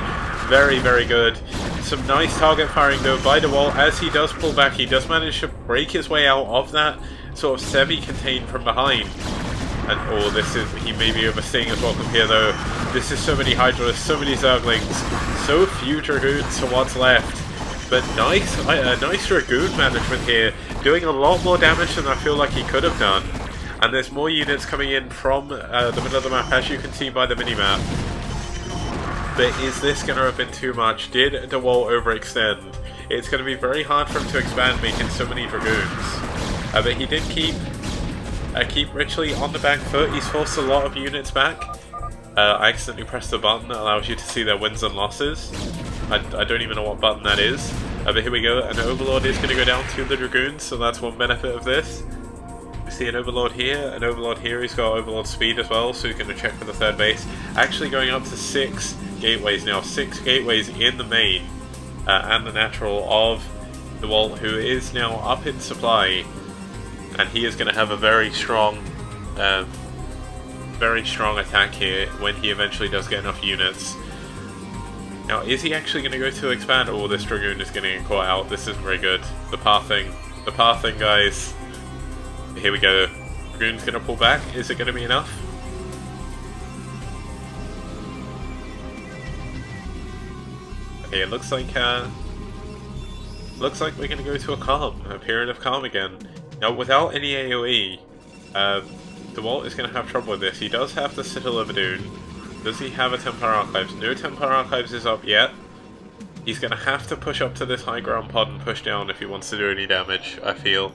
Very, very good. Some nice target firing though by DeWalt. As he does pull back, he does manage to break his way out of that sort of semi-contained from behind. And oh, this is, he may be overstaying his welcome here though. This is so many Hydralisks, so many Zerglings, so few Dragoons to what's left. But nice Dragoon management here, doing a lot more damage than I feel like he could have done. And there's more units coming in from the middle of the map, as you can see by the minimap. But is this going to have been too much? Did DeWalt overextend? It's going to be very hard for him to expand, making so many Dragoons. But he did keep Richly on the back foot. He's forced a lot of units back. I accidentally pressed the button that allows you to see their wins and losses. I don't even know what button that is. But here we go. An Overlord is going to go down to the Dragoons, so that's one benefit of this. We see an Overlord here, an Overlord here. He's got Overlord speed as well, so he's going to check for the third base. Actually going up to 6 gateways now. 6 gateways in the main and the natural of DeWalt, who is now up in supply. and he is going to have a very strong attack here when he eventually does get enough units. Now, is he actually going to go to expand? Oh, this Dragoon is going to get caught out. This isn't very good. The pathing, guys. Here we go. Dragoon's going to pull back. Is it going to be enough? Okay, it looks like we're going to go to a period of calm again. Now, without any AoE, DeWalt is going to have trouble with this. He does have the Citadel of Adun. Does he have a Templar Archives? No Templar Archives is up yet. He's going to have to push up to this high ground pod and push down if he wants to do any damage, I feel.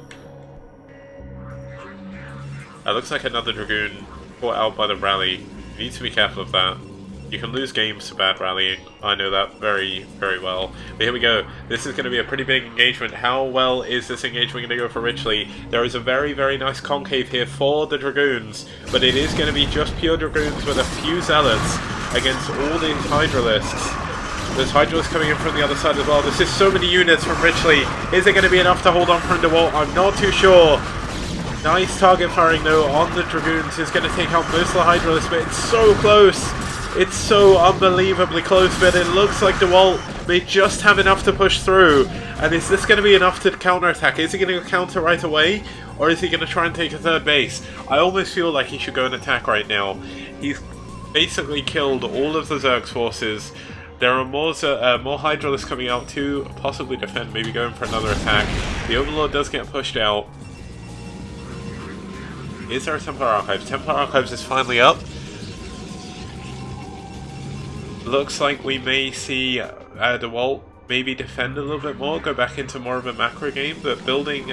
Looks like another Dragoon caught out by the rally. You need to be careful of that. You can lose games to bad rallying. I know that very, very well. But here we go. This is going to be a pretty big engagement. How well is this engagement going to go for Richley? There is a very, very nice concave here for the Dragoons, but it is going to be just pure Dragoons with a few Zealots against all the Hydralisks. There's Hydralisks coming in from the other side as well. This is so many units from Richley. Is it going to be enough to hold on from DeWalt? I'm not too sure. Nice target firing though on the Dragoons. Is going to take out most of the Hydralisks, but it's so close. It's so unbelievably close, but it looks like DeWalt may just have enough to push through. And is this going to be enough to counterattack? Is he going to counter right away? Or is he going to try and take a third base? I almost feel like he should go and attack right now. He's basically killed all of the Zerg's forces. There are more Hydralisks coming out to possibly defend, maybe going for another attack. The Overlord does get pushed out. Is there a Templar Archives? Templar Archives is finally up. Looks like we may see DeWalt maybe defend a little bit more, go back into more of a macro game, but building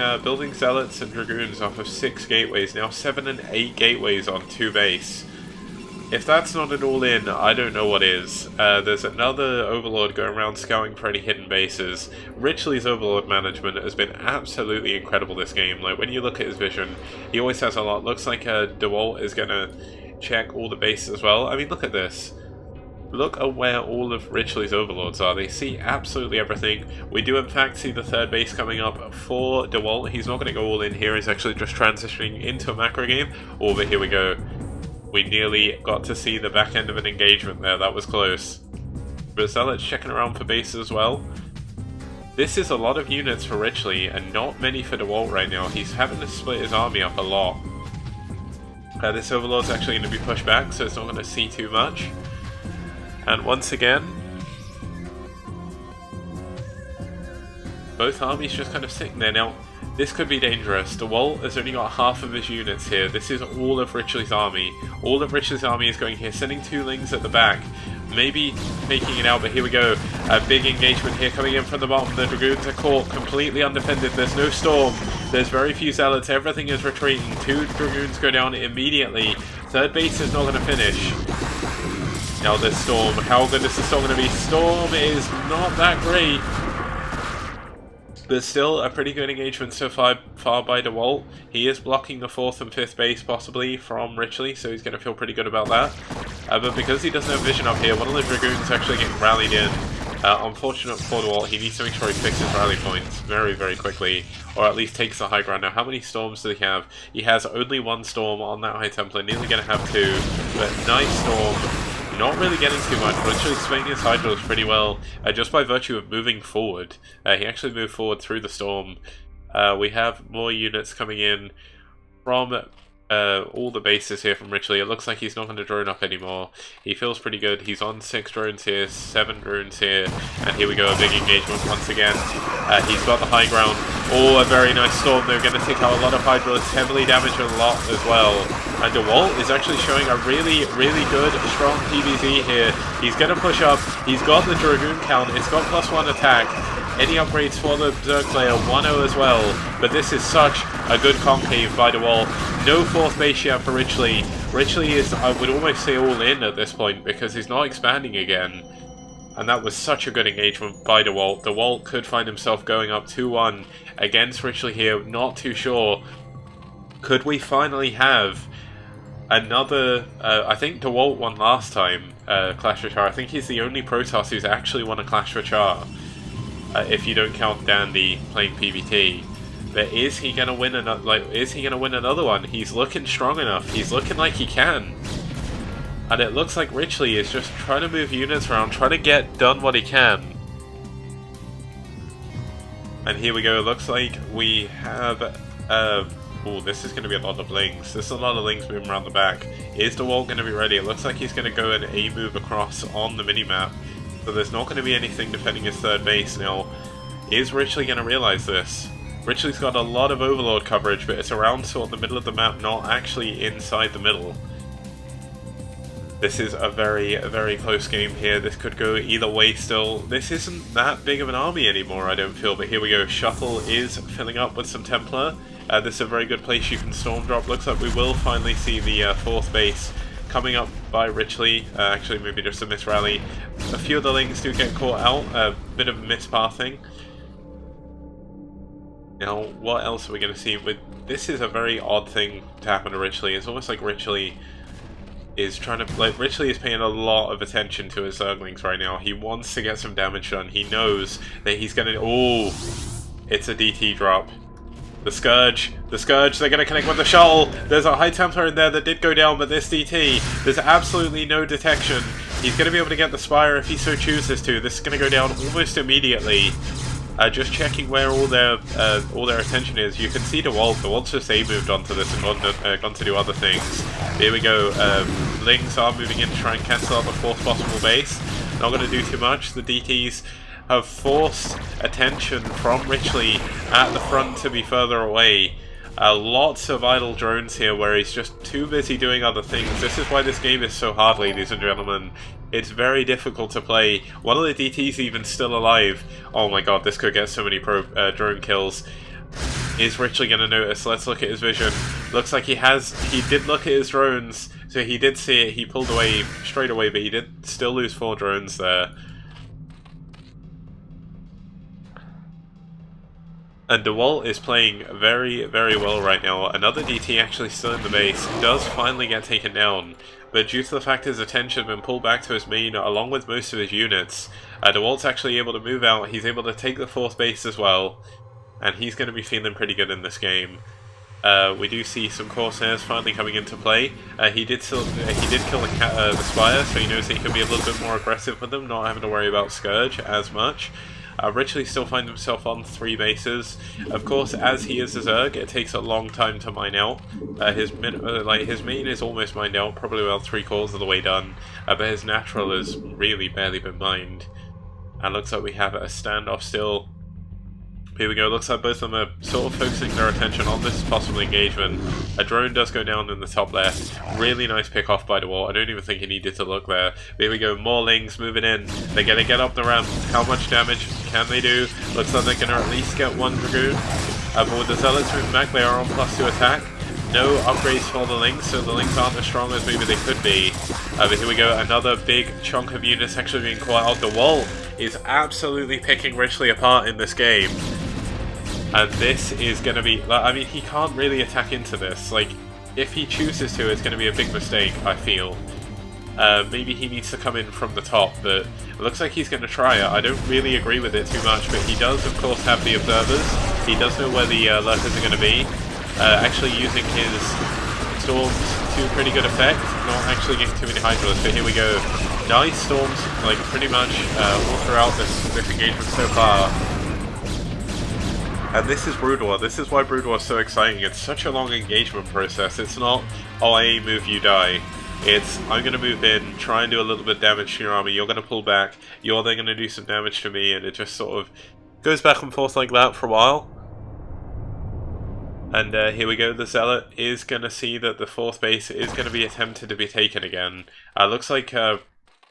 Zealots and Dragoons off of 6 gateways, now 7 and 8 gateways on 2 base. If that's not an all-in, I don't know what is. There's another Overlord going around scouting for any hidden bases. Richley's Overlord management has been absolutely incredible this game. Like, when you look at his vision, he always has a lot. Looks like DeWalt is going to check all the bases as well. I mean, look at this. Look at where all of Richley's Overlords are. They see absolutely everything. We do in fact see the third base coming up for DeWalt. He's not going to go all in here. He's actually just transitioning into a macro game. Oh, but here we go. We nearly got to see the back end of an engagement there. That was close. But Zealot's checking around for bases as well. This is a lot of units for Richley and not many for DeWalt right now. He's having to split his army up a lot. This Overlord's actually going to be pushed back, so it's not going to see too much. And once again, both armies just kind of sitting there. Now, this could be dangerous. DeWalt has only got half of his units here. This is all of Richley's army. All of Richley's army is going here, sending 2 Lings at the back. Maybe making it out, but here we go. A big engagement here coming in from the bottom. The Dragoons are caught completely undefended. There's no storm. There's very few Zealots. Everything is retreating. 2 Dragoons go down immediately. Third base is not going to finish. Now this Storm, how good is the Storm going to be? Storm is not that great. But still a pretty good engagement so far by DeWalt. He is blocking the 4th and 5th base possibly from Richley, so he's going to feel pretty good about that. But because he doesn't have vision up here, one of the Dragoons actually getting rallied in. Unfortunate for DeWalt, he needs to make sure he fixes rally points very, very quickly, or at least takes the high ground. Now, how many Storms does he have? He has only 1 Storm on that High Templar, nearly going to have 2, but nice Storm. Not really getting too much, but actually swinging his Hydrals pretty well, just by virtue of moving forward. He actually moved forward through the Storm. We have more units coming in from all the bases here from Richley. It looks like he's not going to drone up anymore. He feels pretty good. He's on 6 drones here, 7 drones here, and here we go, a big engagement once again. He's got the high ground. Oh, a very nice Storm. They're going to take out a lot of Hydralisks, heavily damage a lot as well. And DeWalt is actually showing a really, really good, strong PvZ here. He's going to push up. He's got the Dragoon count. It's got +1 attack. Any upgrades for the Zerg player, 1-0 as well. But this is such a good concave by DeWalt. No 4th base yet for Richley. Richley is, I would almost say, all in at this point because he's not expanding again. And that was such a good engagement by DeWalt. DeWalt could find himself going up 2-1 against Richley here. Not too sure. Could we finally have another... I think DeWalt won last time, Clash for Char. I think he's the only Protoss who's actually won a Clash for Char. If you don't count Dandy playing PvT. But is he gonna win another? Like, is he gonna win another one? He's looking strong enough. He's looking like he can. And it looks like Richley is just trying to move units around, trying to get done what he can. And here we go. Looks like we have. Oh, this is going to be a lot of lings. There's a lot of lings moving around the back. Is DeWalt going to be ready? It looks like he's going to go an A move across on the minimap. So there's not going to be anything defending his third base. Now, is Richley going to realize this? Richley's got a lot of Overlord coverage, but it's around sort of the middle of the map, not actually inside the middle. This is a very, very close game here. This could go either way still. This isn't that big of an army anymore, I don't feel, but here we go. Shuffle is filling up with some Templar. This is a very good place you can storm drop. Looks like we will finally see the fourth base coming up by Richley. Actually, maybe just a miss rally. A few of the lings do get caught out. A bit of mispathing. Now, what else are we going to see? This is a very odd thing to happen to Richley. It's almost like Richley is trying to... Like, Richley is paying a lot of attention to his Zerglings right now. He wants to get some damage done. He knows that he's going to... Oh! It's a DT drop. The Scourge, they're going to connect with the Shuttle. There's a High Templar in there that did go down, but this DT, there's absolutely no detection. He's going to be able to get the Spire if he so chooses to. This is going to go down almost immediately. Just checking where all their attention is. You can see DeWalt. DeWalt's just A-moved onto this and gone to do other things. Here we go. Lings are moving in to try and cancel out the fourth possible base. Not going to do too much. The DTs have forced attention from Richley at the front to be further away. Lots of idle drones here where he's just too busy doing other things. This is why this game is so hard, ladies and gentlemen. It's very difficult to play. One of the DTs even still alive. Oh my god, this could get so many drone kills. Is Richley going to notice? Let's look at his vision. Looks like he did look at his drones, so he did see it. He pulled away straight away, but he did still lose 4 drones there. And DeWalt is playing very, very well right now. Another DT actually still in the base. Does finally get taken down. But due to the fact his attention has been pulled back to his main, along with most of his units, DeWalt's actually able to move out. He's able to take the fourth base as well. And he's going to be feeling pretty good in this game. We do see some Corsairs finally coming into play. He did kill the Spire, so he knows he can be a little bit more aggressive with them, not having to worry about Scourge as much. Richley still finds himself on 3 bases. Of course, as he is a Zerg, it takes a long time to mine out. His main is almost mined out, probably about 3/4 of the way done. But his natural has really barely been mined. And looks like we have a standoff still. Here we go, looks like both of them are sort of focusing their attention on this possible engagement. A drone does go down in the top left. Really nice pick off by DeWalt. I don't even think he needed to look there. Here we go, more lings moving in. They're going to get up the ramp. How much damage can they do? Looks like they're going to at least get 1 Dragoon. But with the Zealots moving back, they are on +2 attack. No upgrades for the lings, so the lings aren't as strong as maybe they could be. But here we go, another big chunk of units actually being caught out. DeWalt is absolutely picking Richley apart in this game. And this is going to be... I mean, he can't really attack into this. Like, if he chooses to, it's going to be a big mistake, I feel. Maybe he needs to come in from the top, but it looks like he's going to try it. I don't really agree with it too much, but he does, of course, have the observers. He does know where the lurkers are going to be. Actually using his storms to pretty good effect. Not actually getting too many Hydras, but here we go. Nice storms, like, pretty much all throughout this engagement so far. And this is Brood War. This is why Brood War is so exciting. It's such a long engagement process. It's not, oh, I move, you die. It's, I'm going to move in, try and do a little bit of damage to your army, you're going to pull back, you're then going to do some damage to me, and it just sort of goes back and forth like that for a while. And here we go, the Zealot is going to see that the fourth base is going to be attempted to be taken again. Looks like...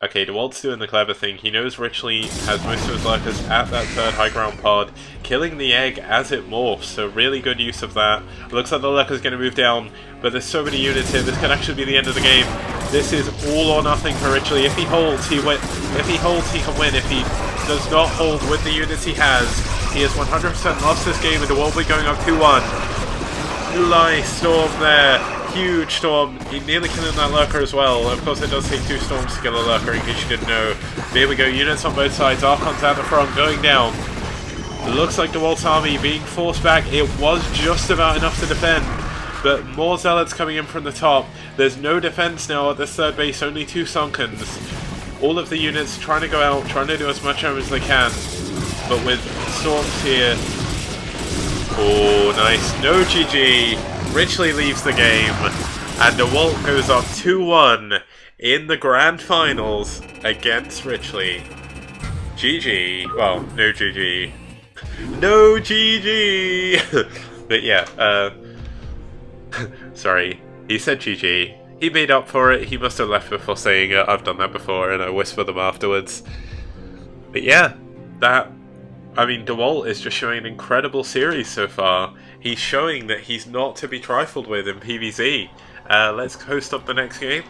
Okay, DeWalt's doing the clever thing. He knows Richley has most of his lurkers at that third high ground pod, killing the egg as it morphs, so really good use of that. Looks like the lurker's going to move down, but there's so many units here, this could actually be the end of the game. This is all or nothing for Richley. If he holds, he win. If he holds, he can win. If he does not hold with the units he has 100% lost this game, and DeWalt will be going up 2-1. Nice storm there. Huge storm. He nearly killing that lurker as well. Of course, it does take 2 storms to kill a lurker, in case you didn't know. But here we go. Units on both sides. Archon's at the front, going down. Looks like DeWalt's army being forced back. It was just about enough to defend, but more zealots coming in from the top. There's no defense now at this third base, only 2 Sunkens. All of the units trying to go out, trying to do as much damage as they can, but with storms here. Oh, nice. No GG. Richley leaves the game, and DeWalt goes up 2-1 in the grand finals against Richley. GG. Well, no GG. No GG! But yeah, sorry. He said GG. He made up for it. He must have left before saying it. I've done that before, and I whisper them afterwards. But yeah, I mean, DeWalt is just showing an incredible series so far. He's showing that he's not to be trifled with in PvZ. Let's host up the next game.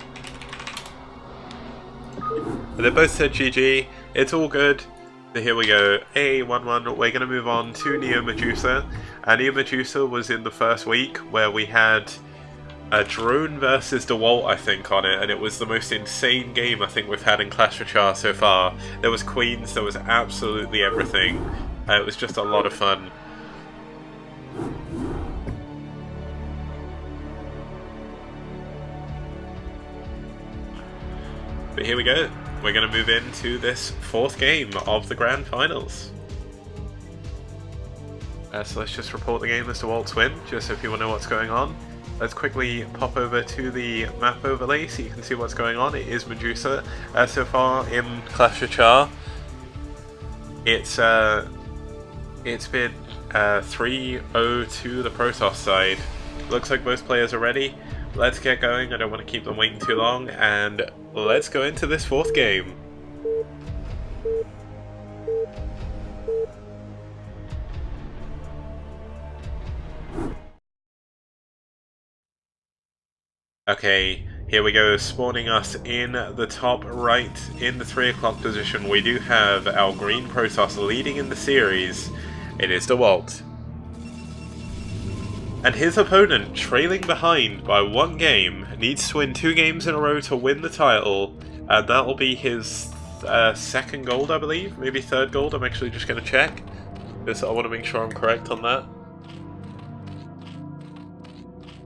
They both said GG. It's all good. So here we go. 1-1. We're going to move on to Neo Medusa. Neo Medusa was in the first week where we had a drone versus DeWalt, I think, on it, and it was the most insane game I think we've had in Clash Royale so far. There was queens, there was absolutely everything. It was just a lot of fun. But here we go. We're going to move into this 4th game of the Grand Finals. So let's just report the game as DeWalt's win, just so if you want to know what's going on. Let's quickly pop over to the map overlay so you can see what's going on. It is Medusa. So far in Clash Royale, it's been 3-0 to the Protoss side. Looks like both players are ready. Let's get going. I don't want to keep them waiting too long, and let's go into this 4th game. Okay, here we go, spawning us in the top right in the 3 o'clock position. We do have our green Protoss leading in the series. It is DeWalt. And his opponent, trailing behind by 1 game, needs to win 2 games in a row to win the title. And that'll be his 2nd gold, I believe. Maybe 3rd gold. I'm actually just going to check, because I want to make sure I'm correct on that.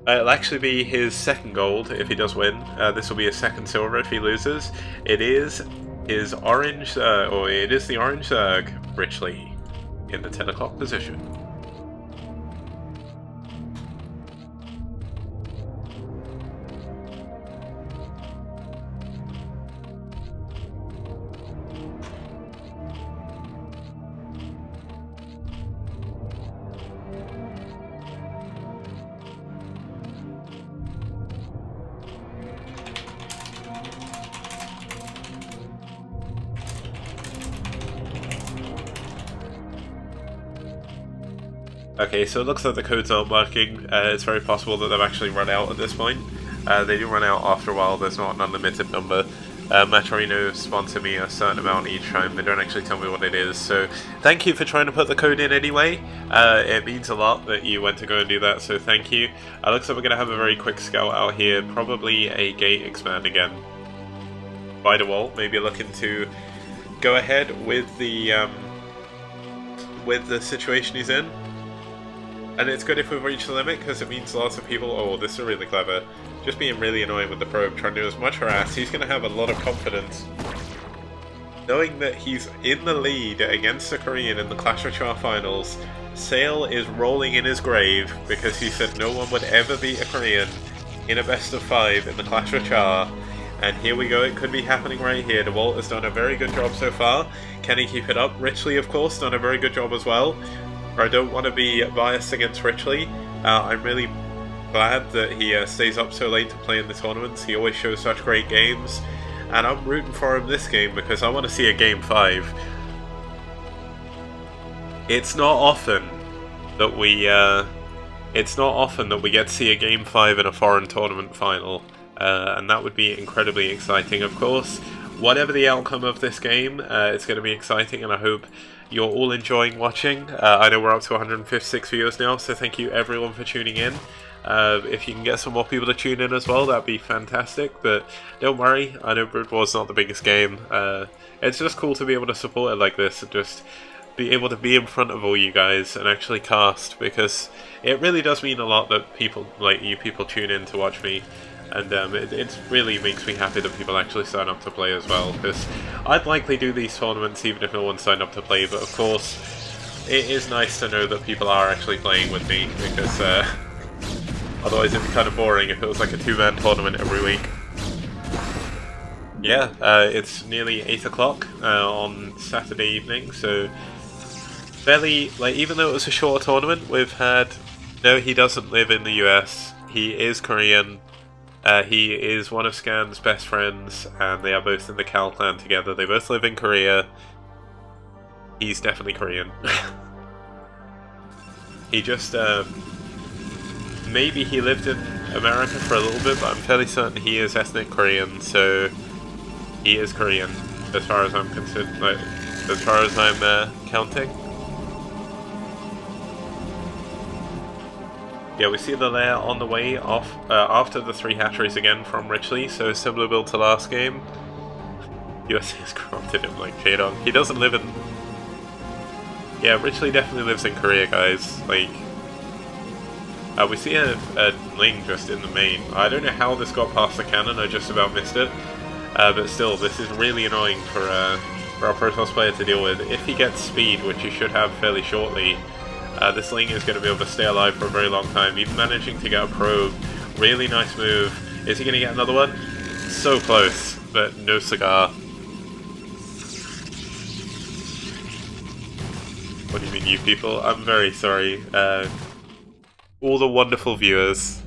It'll actually be his 2nd gold if he does win. This will be his 2nd silver if he loses. It is his orange, or it is the orange Zerg, Richley, in the 10 o'clock position. Okay, so it looks like the codes aren't working. It's very possible that they've actually run out at this point. They do run out after a while. There's not an unlimited number. Matcherino sponsor me a certain amount each time. They don't actually tell me what it is. So thank you for trying to put the code in anyway. It means a lot that you went to go and do that, so thank you. Looks like we're going to have a very quick scout out here. Probably a gate expand again. By DeWalt, maybe looking to go ahead with the situation he's in. And it's good if we've reached the limit, because it means lots of people, oh, this is really clever, just being really annoying with the probe, trying to do as much harass. He's going to have a lot of confidence, knowing that he's in the lead against the Korean in the Clash Royale finals. Sale is rolling in his grave, because he said no one would ever beat a Korean in a best of 5 in the Clash Royale. And here we go, it could be happening right here. DeWalt has done a very good job so far. Can he keep it up? Richley, of course, done a very good job as well. I don't want to be biased against Richley. I'm really glad that he stays up so late to play in the tournaments. He always shows such great games, and I'm rooting for him this game because I want to see a Game 5. It's not often that we get to see a Game 5 in a foreign tournament final, and that would be incredibly exciting. Of course, whatever the outcome of this game, it's going to be exciting, and I hope you're all enjoying watching. I know we're up to 156 viewers now, so thank you everyone for tuning in. If you can get some more people to tune in as well, that'd be fantastic, but don't worry, I know Brood War's not the biggest game. It's just cool to be able to support it like this, and just be able to be in front of all you guys and actually cast, because it really does mean a lot that people like you people tune in to watch me, and it really makes me happy that people actually sign up to play as well, because I'd likely do these tournaments even if no one signed up to play, but of course it is nice to know that people are actually playing with me, because otherwise it'd be kind of boring if it was like a two-man tournament every week. Yeah, it's nearly 8 o'clock on Saturday evening, so fairly, like, even though it was a shorter tournament, we've had... No, he doesn't live in the US, he is Korean, he is one of Scan's best friends, and they are both in the Cal clan together. They both live in Korea. He's definitely Korean. He just, maybe he lived in America for a little bit, but I'm fairly certain he is ethnic Korean, so he is Korean, as far as I'm concerned, like, as far as I'm counting. Yeah, we see the lair on the way off after the 3 hatcheries again from Richley, so similar build to last game. USA has corrupted him like J-Dog. He doesn't live in... Yeah, Richley definitely lives in Korea, guys. Like, we see a Ling just in the main. I don't know how this got past the cannon, I just about missed it. But still, this is really annoying for our Protoss player to deal with. If he gets speed, which he should have fairly shortly, this Ling is going to be able to stay alive for a very long time. Even managing to get a probe, really nice move. Is he going to get another one? So close, but no cigar. What do you mean, you people? I'm very sorry. All the wonderful viewers.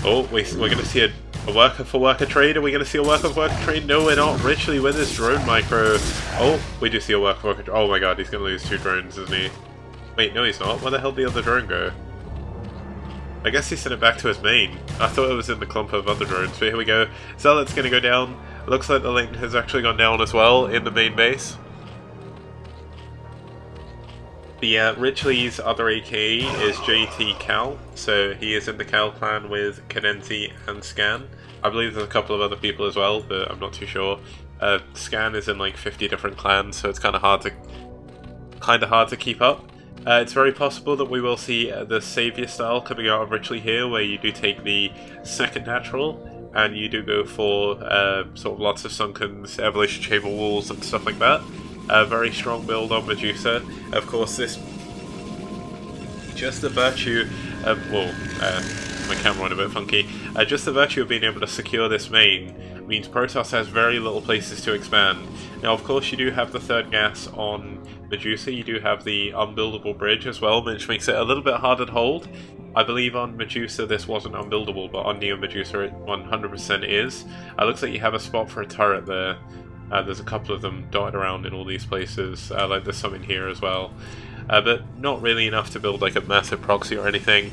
Oh, we're going to see a worker for worker trade. Are we going to see a worker for worker trade? No, we're not. Richly with his drone micro. Oh, we do see a worker for worker trade. Oh my god, he's going to lose 2 drones, isn't he? Wait, no he's not. Where the hell did the other drone go? I guess he sent it back to his main. I thought it was in the clump of other drones, but here we go. Zealot's going to go down. Looks like the Ling has actually gone down as well in the main base. The Richley's other AKE is JT Cal, so he is in the Cal clan with Cadenti and Scan. I believe there's a couple of other people as well, but I'm not too sure. Scan is in like 50 different clans, so it's kind of hard to keep up. It's very possible that we will see the Savior style coming out of Richley here, where you do take the second natural, and you do go for sort of lots of Sunkens, Evolution Chamber walls and stuff like that. A very strong build on Medusa. Of course, this just the virtue of, well, my camera went a bit funky. Just the virtue of being able to secure this main means Protoss has very little places to expand. Now, of course, you do have the third gas on Medusa. You do have the unbuildable bridge as well, which makes it a little bit harder to hold. I believe on Medusa this wasn't unbuildable, but on Neo Medusa it 100% is. It looks like you have a spot for a turret there. There's a couple of them dotted around in all these places, like there's some in here as well. But not really enough to build like a massive proxy or anything.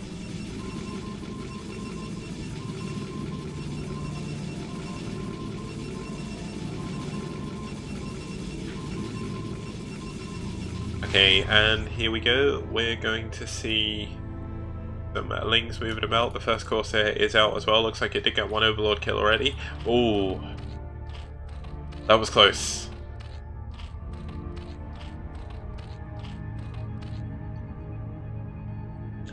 Okay, and here we go. We're going to see some Lings moving about. The first Corsair is out as well. Looks like it did get one Overlord kill already. Ooh. That was close.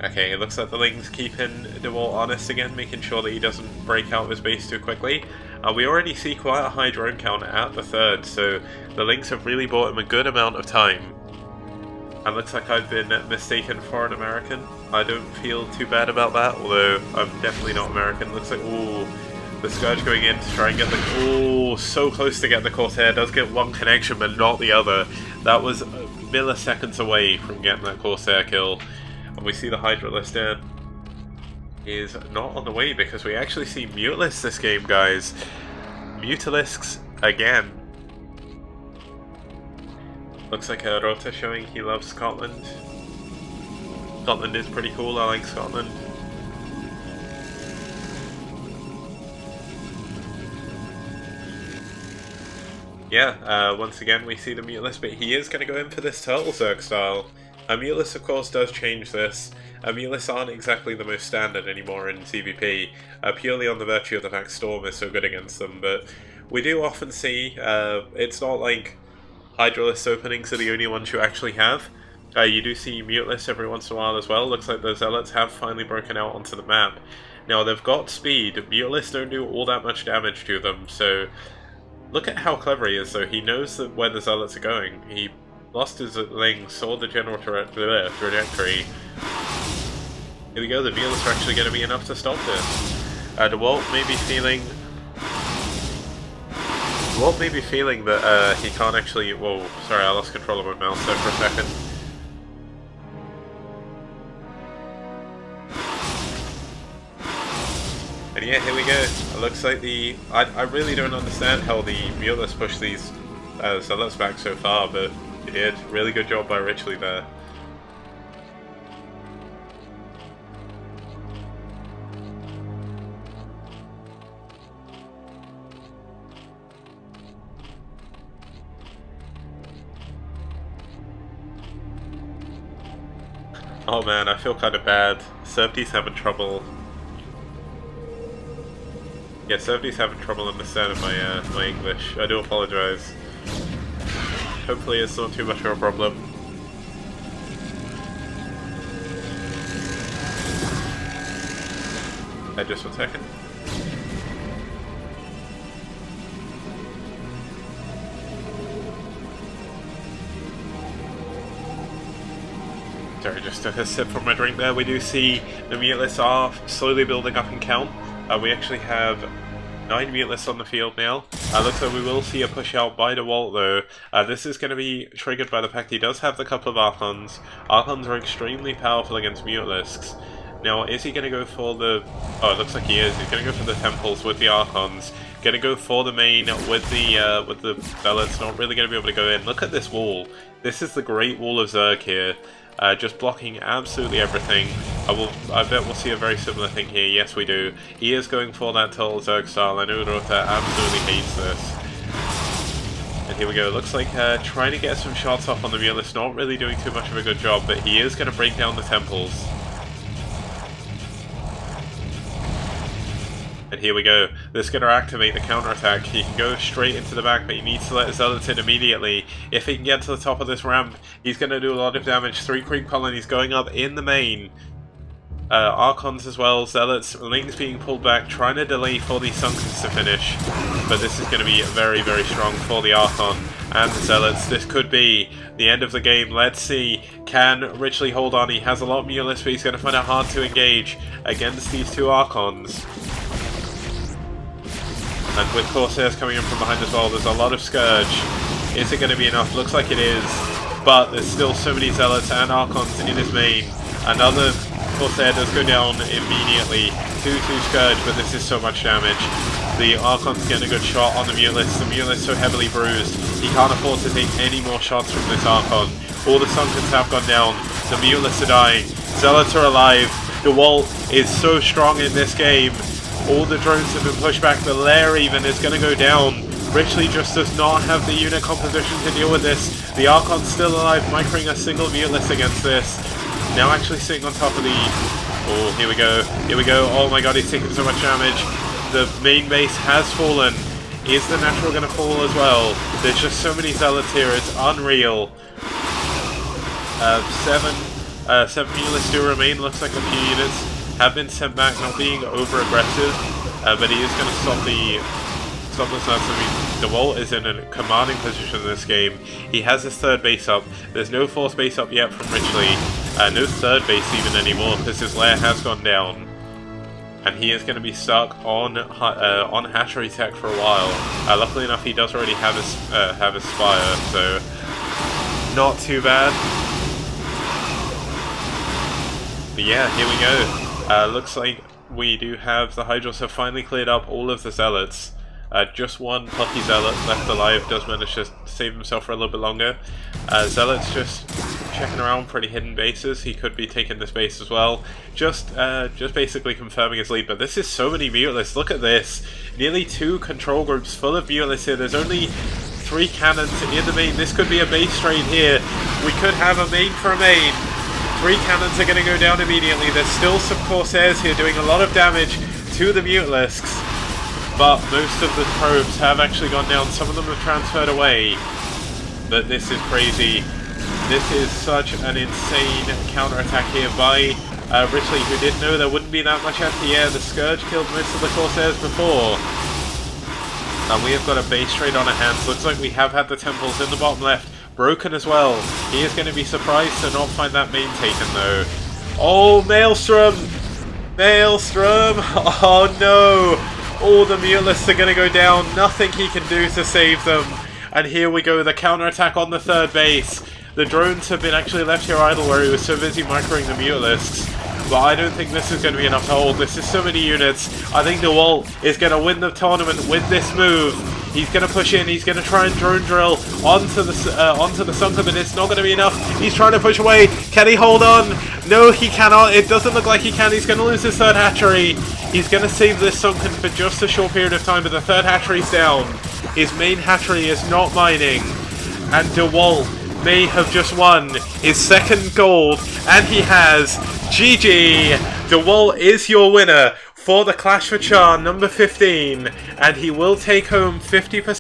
Okay, it looks like the Ling's keeping DeWalt honest again, making sure that he doesn't break out of his base too quickly. We already see quite a high drone count at the third, so the Lings have really bought him a good amount of time. And looks like I've been mistaken for an American. I don't feel too bad about that, although I'm definitely not American. Looks like, ooh. The Scourge going in to try and get the... Oh, so close to get the Corsair. Does get one connection, but not the other. That was milliseconds away from getting that Corsair kill. And we see the Hydralisk there is not on the way, because we actually see Mutalisks this game, guys. Mutalisks again. Looks like Rota showing he loves Scotland. Scotland is pretty cool. I like Scotland. Yeah, once again we see the Mutalisk, but he is going to go in for this Turtle Zerg style. Mutalisk, of course, does change this. Mutalisks aren't exactly the most standard anymore in CVP, purely on the virtue of the fact Storm is so good against them, but we do often see, it's not like Hydralisk openings are the only ones you actually have. You do see Mutalisk every once in a while as well. Looks like the Zealots have finally broken out onto the map. Now they've got speed. Mutalisk don't do all that much damage to them, so look at how clever he is though. He knows that where the Zealots are going. He lost his Ling, saw the general trajectory. Here we go, the Mutalisk are actually going to be enough to stop this. DeWalt may be feeling that he can't actually... Whoa, sorry, I lost control of my mouse there for a second. And yeah, here we go. It looks like the... I really don't understand how the Mutalisk pushed these Zealots back so far, but he did. Really good job by Richley there. Oh man, I feel kind of bad. Servdy's having trouble. Yeah, Servdy's having trouble understanding my my English. I do apologize. Hopefully it's not too much of a problem. Just 1 second. Sorry, just took a sip from my drink there. We do see the Mutalisks are slowly building up in count. We actually have 9 Mutalisks on the field now. Looks like we will see a push out by DeWalt though. This is going to be triggered by the fact he does have the couple of Archons. Archons are extremely powerful against Mutalisks. Now, is he going to go for the... Oh, it looks like he is. He's going to go for the Temples with the Archons. Going to go for the main with the Zealots. Not really going to be able to go in. Look at this wall. This is the Great Wall of Zerg here. Just blocking absolutely everything. I bet we'll see a very similar thing here. Yes, we do. He is going for that Total Zerg style. I know Rota absolutely hates this. And here we go. Looks like trying to get some shots off on the Mutalisk. Not really doing too much of a good job, but he is going to break down the Temples. And here we go. This is going to activate the counterattack. He can go straight into the back, but he needs to let his Zealots in immediately. If he can get to the top of this ramp, he's going to do a lot of damage. 3 creep colonies going up in the main. Archons as well, Zealots, Lings being pulled back, trying to delay for the Sunkens to finish. But this is going to be very, very strong for the Archon and the Zealots. This could be the end of the game. Let's see. Can Richley hold on? He has a lot of Mutalisk, but he's going to find it hard to engage against these 2 Archons. And with Corsairs coming in from behind as well, there's a lot of Scourge. Is it going to be enough? Looks like it is. But there's still so many Zealots and Archons in his main. Another Corsair does go down immediately. 2 Scourge, but this is so much damage. The Archon's getting a good shot on the Mutalisk. The Mutalisk so heavily bruised. He can't afford to take any more shots from this Archon. All the Sunkens have gone down. The Mutalisk are dying. Zealots are alive. DeWalt is so strong in this game. All the drones have been pushed back. The lair even is going to go down. Richley just does not have the unit composition to deal with this. The Archon's still alive, microing a single Mutalisk against this. Now actually sitting on top of the... Oh, here we go. Here we go. Oh my god, he's taking so much damage. The main base has fallen. Is the natural going to fall as well? There's just so many Zealots here. It's unreal. 7 Mutalisks do remain. Looks like a few units have been sent back, not being over aggressive, but he is going to stop this now. I mean, DeWalt is in a commanding position in this game. He has his 3rd base up. There's no 4th base up yet from Richley. No 3rd base even anymore because his lair has gone down, and he is going to be stuck on hatchery tech for a while. Luckily enough, he does already have his spire, so not too bad. But yeah, here we go. Looks like we do have the Hydros have finally cleared up all of the Zealots. Just one plucky Zealot left alive does manage to save himself for a little bit longer. Zealot's just checking around pretty hidden bases. He could be taking this base as well. Just basically confirming his lead. But this is so many Mutalisks. Look at this. Nearly 2 control groups full of Mutalisks here. There's only 3 cannons in the main. This could be a base trade here. We could have a main for a main. 3 cannons are going to go down immediately. There's still some Corsairs here doing a lot of damage to the Mutalisks. But most of the probes have actually gone down. Some of them have transferred away. but this is crazy. This is such an insane counter-attack here by Ridgely, who didn't know there wouldn't be that much anti-air. The Scourge killed most of the Corsairs before. And we have got a base trade on our hands. Looks like we have had the temples in the bottom left broken as well. He is going to be surprised to not find that main taken though. Oh, Maelstrom! Maelstrom! Oh no! All the Mutalisks are going to go down. Nothing he can do to save them. And here we go, the counter-attack on the third base. The drones have been actually left here idle where he was so busy microing the Mutalisks. But I don't think this is going to be enough to hold. This is so many units. I think DeWalt is going to win the tournament with this move. He's going to push in. He's going to try and drone drill onto the Sunken, but it's not going to be enough. He's trying to push away. Can he hold on? No, he cannot. It doesn't look like he can. He's going to lose his third hatchery. He's going to save this Sunken for just a short period of time, but the third hatchery's down. His main hatchery is not mining. And DeWalt may have just won his second gold, and he has. GG! DeWalt is your winner for the Clash for Char number 15, and he will take home 50%.